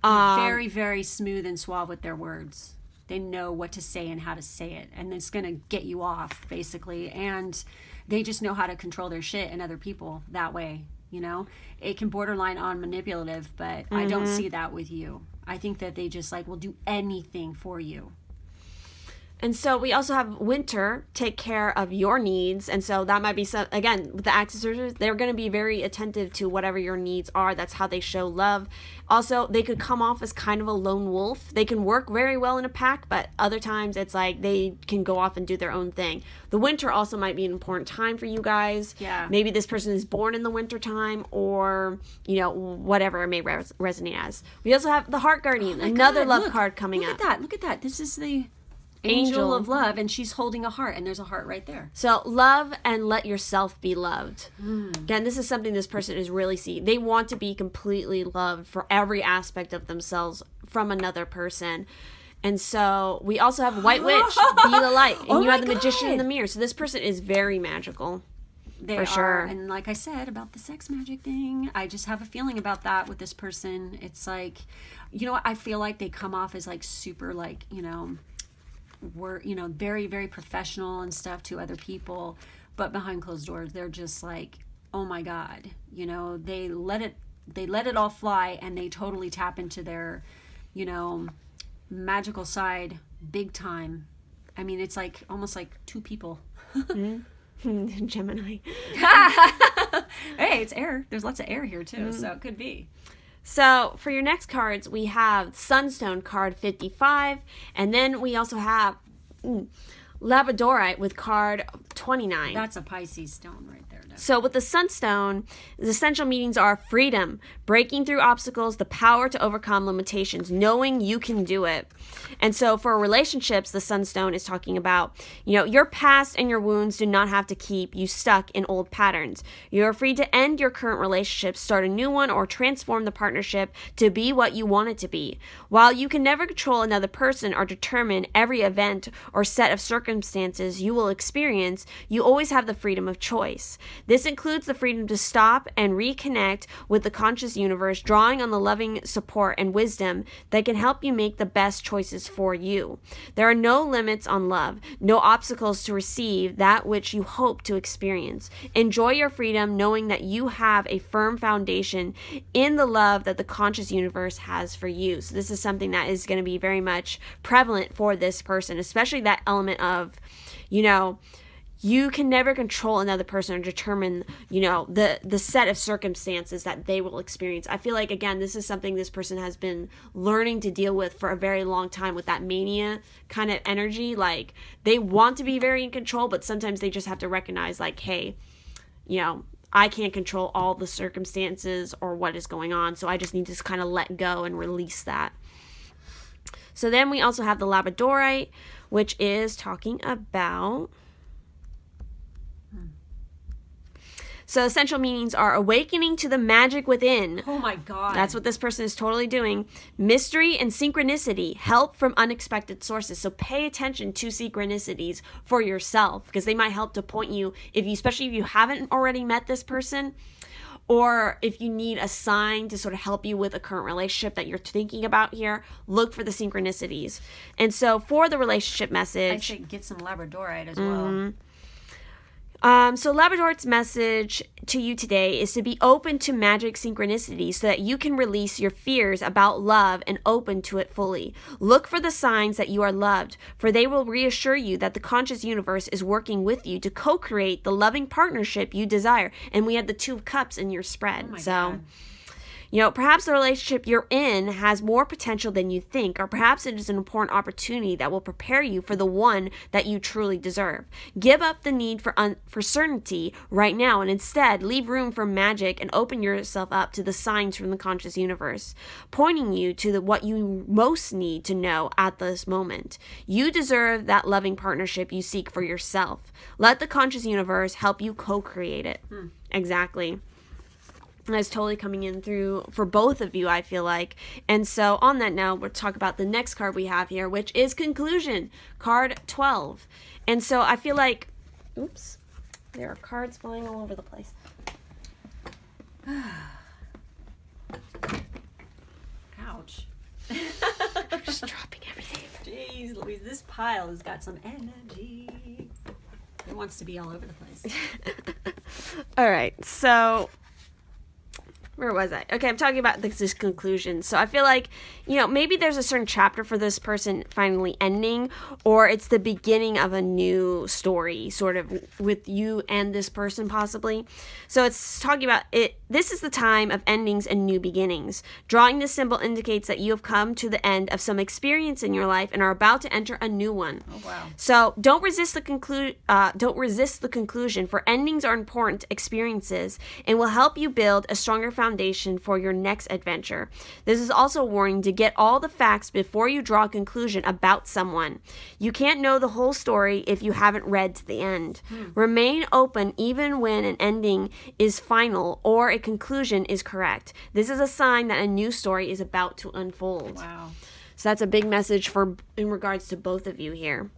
Very, very smooth and suave with their words. They know what to say and how to say it. And it's going to get you off, basically. And they just know how to control their shit and other people that way, you know. It can borderline on manipulative, but I don't see that with you. I think that they just, like, will do anything for you. And so we also have Winter, take care of your needs. And so that might be some, again, with the accessories, they're going to be very attentive to whatever your needs are. That's how they show love. Also, they could come off as kind of a lone wolf. They can work very well in a pack, but other times it's like they can go off and do their own thing. The winter also might be an important time for you guys. Yeah. Maybe this person is born in the winter time, or, you know, whatever it may resonate as. We also have the Heart Guardian, another love card coming up. Look at that. This is the Angel of Love, and she's holding a heart, and there's a heart right there. So love and let yourself be loved. Again, this is something this person is really seeing. They want to be completely loved for every aspect of themselves from another person. And so we also have White Witch, be the light, and you have the Magician in the Mirror. So this person is very magical. They are, sure. And like I said about the sex magic thing, I just have a feeling about that with this person. It's like, you know what, I feel like they come off as like super, like, you know, very, very professional and stuff to other people, but behind closed doors they're just like, oh my God, you know, they let it all fly, and they totally tap into their, you know, magical side big time. I mean, it's like almost like two people. Gemini. Hey, it's air. There's lots of air here too, so it could be. So for your next cards, we have Sunstone card 55, and then we also have Labradorite with card 29. That's a Pisces stone right there. No. So with the Sunstone, the essential meanings are freedom, breaking through obstacles, the power to overcome limitations, knowing you can do it. And so for relationships, the Sunstone is talking about, your past and your wounds do not have to keep you stuck in old patterns. You're free to end your current relationship, start a new one, or transform the partnership to be what you want it to be. While you can never control another person or determine every event or set of circumstances you will experience, you always have the freedom of choice. This includes the freedom to stop and reconnect with the conscious universe, drawing on the loving support and wisdom that can help you make the best choices for you. There are no limits on love, no obstacles to receive that which you hope to experience. Enjoy your freedom, knowing that you have a firm foundation in the love that the conscious universe has for you. So this is something that is going to be very much prevalent for this person, especially that element of, you can never control another person or determine, the set of circumstances that they will experience. I feel like, again, this is something this person has been learning to deal with for a very long time, with that mania kind of energy. Like, they want to be very in control, but sometimes they just have to recognize, like, hey, I can't control all the circumstances or what is going on, so I just need to kind of let go and release that. So then we also have the Labradorite, which is talking about... So essential meanings are awakening to the magic within. Oh my God. That's what this person is totally doing. Mystery and synchronicity, help from unexpected sources. So pay attention to synchronicities for yourself, because they might help to point you, especially if you haven't already met this person, or if you need a sign to sort of help you with a current relationship that you're thinking about here, look for the synchronicities. And so for the relationship message... I say get some Labradorite as well. So Labrador's message to you today is to be open to magic synchronicity so that you can release your fears about love and open to it fully. Look for the signs that you are loved, for they will reassure you that the conscious universe is working with you to co-create the loving partnership you desire. And we had the 2 of Cups in your spread. Oh my God. Perhaps the relationship you're in has more potential than you think, or perhaps it is an important opportunity that will prepare you for the one that you truly deserve. Give up the need for certainty right now, and instead leave room for magic and open yourself up to the signs from the conscious universe, pointing you to what you most need to know at this moment. You deserve that loving partnership you seek for yourself. Let the conscious universe help you co-create it. Exactly. That's totally coming in through for both of you, I feel like. And so on that note, we'll talk about the next card we have here, which is Conclusion, card 12. And so I feel like, oops, there are cards flying all over the place. Ouch. I'm just dropping everything. Jeez Louise, this pile has got some energy. It wants to be all over the place. All right, so... where was I? Okay, I'm talking about this conclusion. So I feel like, maybe there's a certain chapter for this person finally ending, or it's the beginning of a new story, sort of with you and this person possibly. So it's talking about it. This is the time of endings and new beginnings. Drawing this symbol indicates that you have come to the end of some experience in your life and are about to enter a new one. Oh wow! So don't resist the conclusion, for endings are important experiences and will help you build a stronger foundation for your next adventure. This is also a warning to get all the facts before you draw a conclusion about someone. You can't know the whole story if you haven't read to the end. Remain open even when an ending is final or a conclusion is correct. This is a sign that a new story is about to unfold. Wow. So that's a big message in regards to both of you here.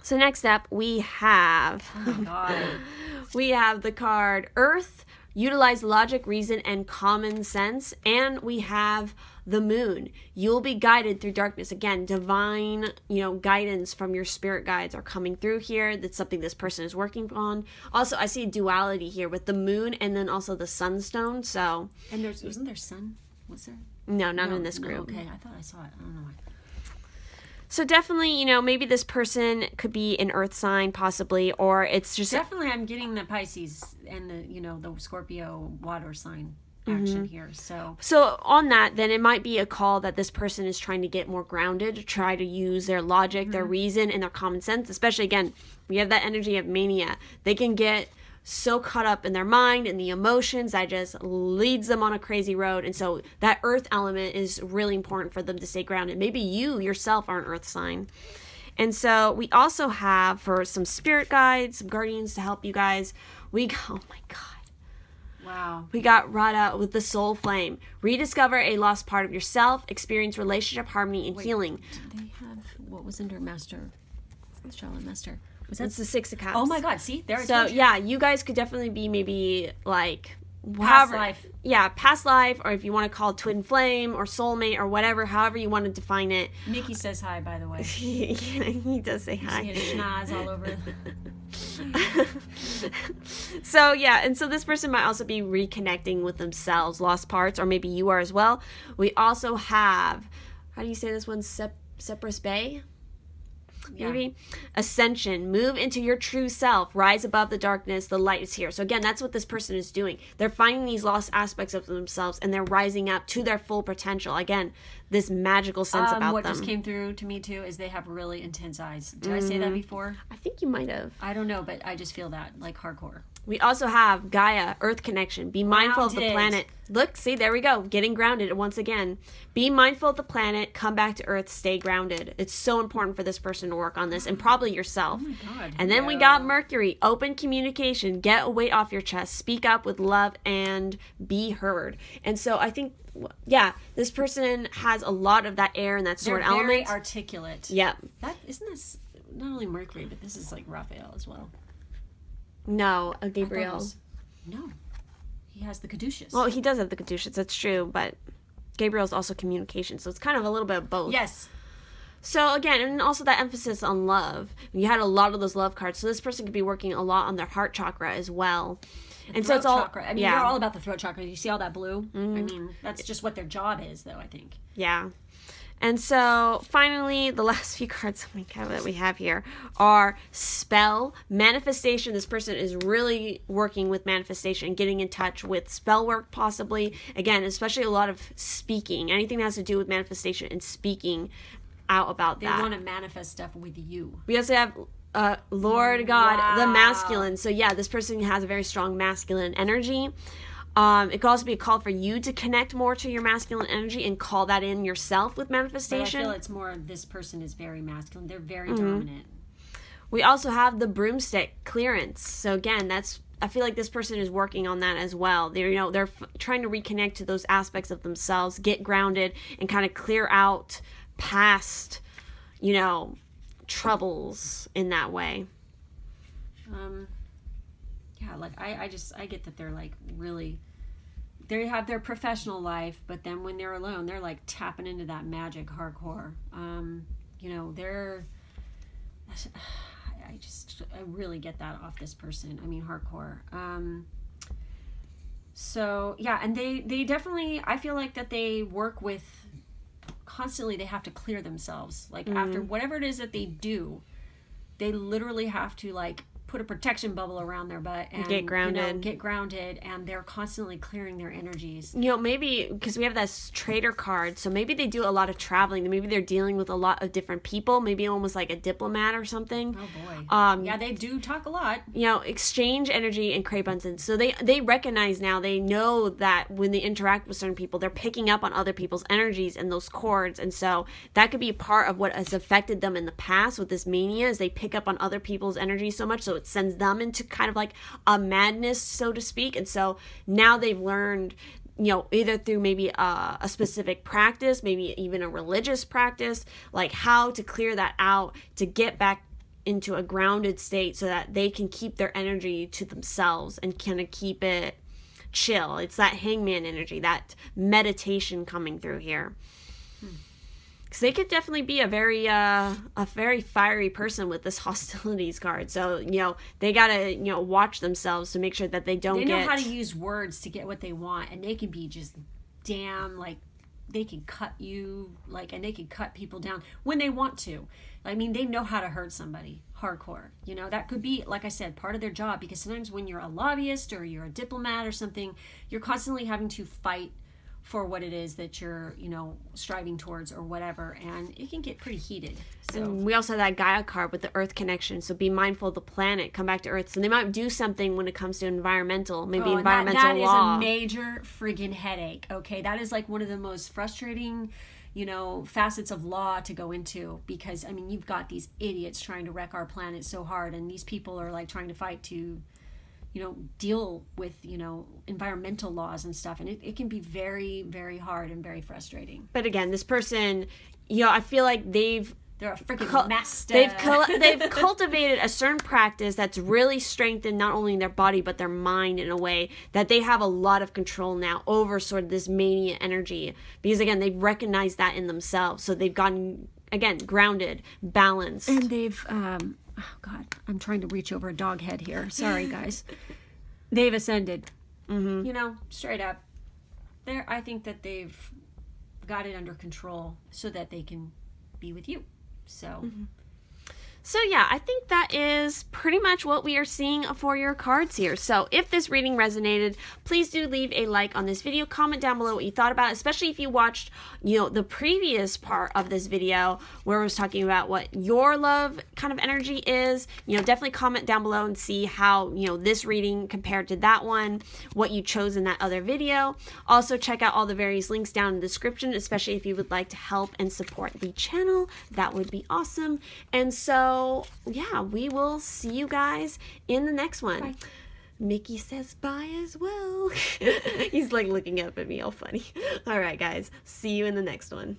So next up we have Oh my God. we have the card Earth. Utilize logic, reason, and common sense. And we have the Moon. You'll be guided through darkness. Again, divine, guidance from your spirit guides are coming through here. That's something this person is working on. Also, I see a duality here with the Moon and then also the Sunstone. So, And wasn't there sun? Was there? No, not in this group. Okay, I thought I saw it. I don't know why. So definitely, maybe this person could be an earth sign possibly, or it's just... Definitely I'm getting the Pisces and the Scorpio water sign action here. So on that, then it might be a call that this person is trying to get more grounded, to try to use their logic, their reason, and their common sense. Especially, again, we have that energy of mania. They can get so caught up in their mind and the emotions that just leads them on a crazy road. And so that earth element is really important for them to stay grounded. Maybe you yourself are an earth sign. And so we also have, for some spirit guides, some guardians to help you guys, oh my God. Wow. We got Radha with the soul flame. Rediscover a lost part of yourself. Experience relationship harmony and healing. Did they have, what was under Master? Shaolin Master. Was That's the Six of Cups. Oh my God, see? There it is. So yeah, you guys could definitely be maybe like Past life. Yeah, past life, or if you want to call it twin flame or soulmate or whatever, however you want to define it. Mickey says hi, by the way. He does say hi. You see his schnoz all over. So yeah, and so this person might also be reconnecting with themselves, lost parts, or maybe you are as well. We also have, how do you say this one? Cypress Bay? Maybe ascension. Move into your true self. Rise above the darkness. The light is here. So again, that's what this person is doing. They're finding these lost aspects of themselves and they're rising up to their full potential. Again, this magical sense about what them. Just came through to me too is they have really intense eyes. Did I say that before? I think you might have. I don't know, but I just feel that like hardcore. We also have Gaia, Earth connection. Be mindful of the planet. Look, see, there we go. Getting grounded once again. Be mindful of the planet. Come back to Earth. Stay grounded. It's so important for this person to work on this, and probably yourself. Oh my God. And then we got Mercury, open communication. Get a weight off your chest. Speak up with love and be heard. And so I think, yeah, this person has a lot of that air and that sword element. They're very articulate. Yep. Isn't this not only Mercury, but this is like Raphael as well. No, Gabriel. No. He has the caduceus. Well, he does have the caduceus, that's true, but Gabriel's also communication, so it's kind of a little bit of both. Yes. So again, and also that emphasis on love. You had a lot of those love cards, so this person could be working a lot on their heart chakra as well. And so it's all chakra. I mean, they're all about the throat chakra. You see all that blue? Mm-hmm. I mean, that's just what their job is, though, I think. Yeah. And so, finally, the last few cards that we have here are spell, manifestation. This person is really working with manifestation, getting in touch with spell work, possibly. Again, especially a lot of speaking. Anything that has to do with manifestation and speaking out about that. They want to manifest stuff with you. We also have Lord God, the masculine. So, yeah, this person has a very strong masculine energy. It could also be a call for you to connect more to your masculine energy and call that in yourself with manifestation. But I feel it's more this person is very masculine. They're very dominant. We also have the broomstick clearance. So again, I feel like this person is working on that as well. They're trying to reconnect to those aspects of themselves, get grounded, and kind of clear out past, troubles in that way. Yeah, like I get that they're like really, they have their professional life, but then when they're alone, they're like tapping into that magic hardcore. I really get that off this person. I mean, hardcore. So yeah, and they definitely, I feel like that they work with, constantly they have to clear themselves. Like after whatever it is that they do, they literally have to like put a protection bubble around their butt and get grounded, and they're constantly clearing their energies. Maybe because we have this trader card, so maybe they do a lot of traveling. Maybe they're dealing with a lot of different people, maybe almost like a diplomat or something. Oh boy. Yeah, they do talk a lot. Exchange energy and create abundance. So they recognize now, they know that when they interact with certain people, they're picking up on other people's energies and those cords, and so that could be a part of what has affected them in the past with this mania, is they pick up on other people's energy so much, so it sends them into kind of like a madness, so to speak. And so now they've learned, either through maybe a specific practice, maybe even a religious practice, like how to clear that out to get back into a grounded state so that they can keep their energy to themselves and kind of keep it chill. It's that hangman energy, that meditation coming through here. Because they could definitely be a very fiery person with this hostilities card. So, they got to, watch themselves to make sure that they know how to use words to get what they want. And they can be just damn, like, they can cut you, like, and they can cut people down when they want to. I mean, they know how to hurt somebody hardcore. That could be, like I said, part of their job. Because sometimes when you're a lobbyist or you're a diplomat or something, you're constantly having to fight for what it is that you're, you know, striving towards or whatever, and it can get pretty heated. So And we also have that Gaia card with the Earth connection, so be mindful of the planet, come back to Earth. So they might do something when it comes to environmental, maybe environmental that law. is a major friggin' headache, okay? That is like one of the most frustrating, you know, facets of law to go into, because, I mean, you've got these idiots trying to wreck our planet so hard, and these people are like trying to fight to, you know, deal with, you know, environmental laws and stuff, and it can be very, very hard and very frustrating. But again, this person, you know, I feel like they're a freaking master. They've cultivated a certain practice that's really strengthened not only their body but their mind in a way that they have a lot of control now over sort of this mania energy, because again, they've recognized that in themselves. So they've gotten, again, grounded, balanced, and they've oh god, I'm trying to reach over a dog head here. Sorry guys. They've ascended. Mm-hmm. You know, straight up. I think that they've got it under control so that they can be with you. So mm-hmm. So yeah, I think that is pretty much what we are seeing for your cards here. So if this reading resonated, please do leave a like on this video. Comment down below what you thought about it, especially if you watched, you know, the previous part of this video where I was talking about what your love kind of energy is. You know, definitely comment down below and see how, you know, this reading compared to that one, what you chose in that other video. Also check out all the various links down in the description, especially if you would like to help and support the channel. That would be awesome. And so yeah, we will see you guys in the next one. Bye. Mickey says bye as well. He's like looking up at me all funny. All right, guys. See you in the next one.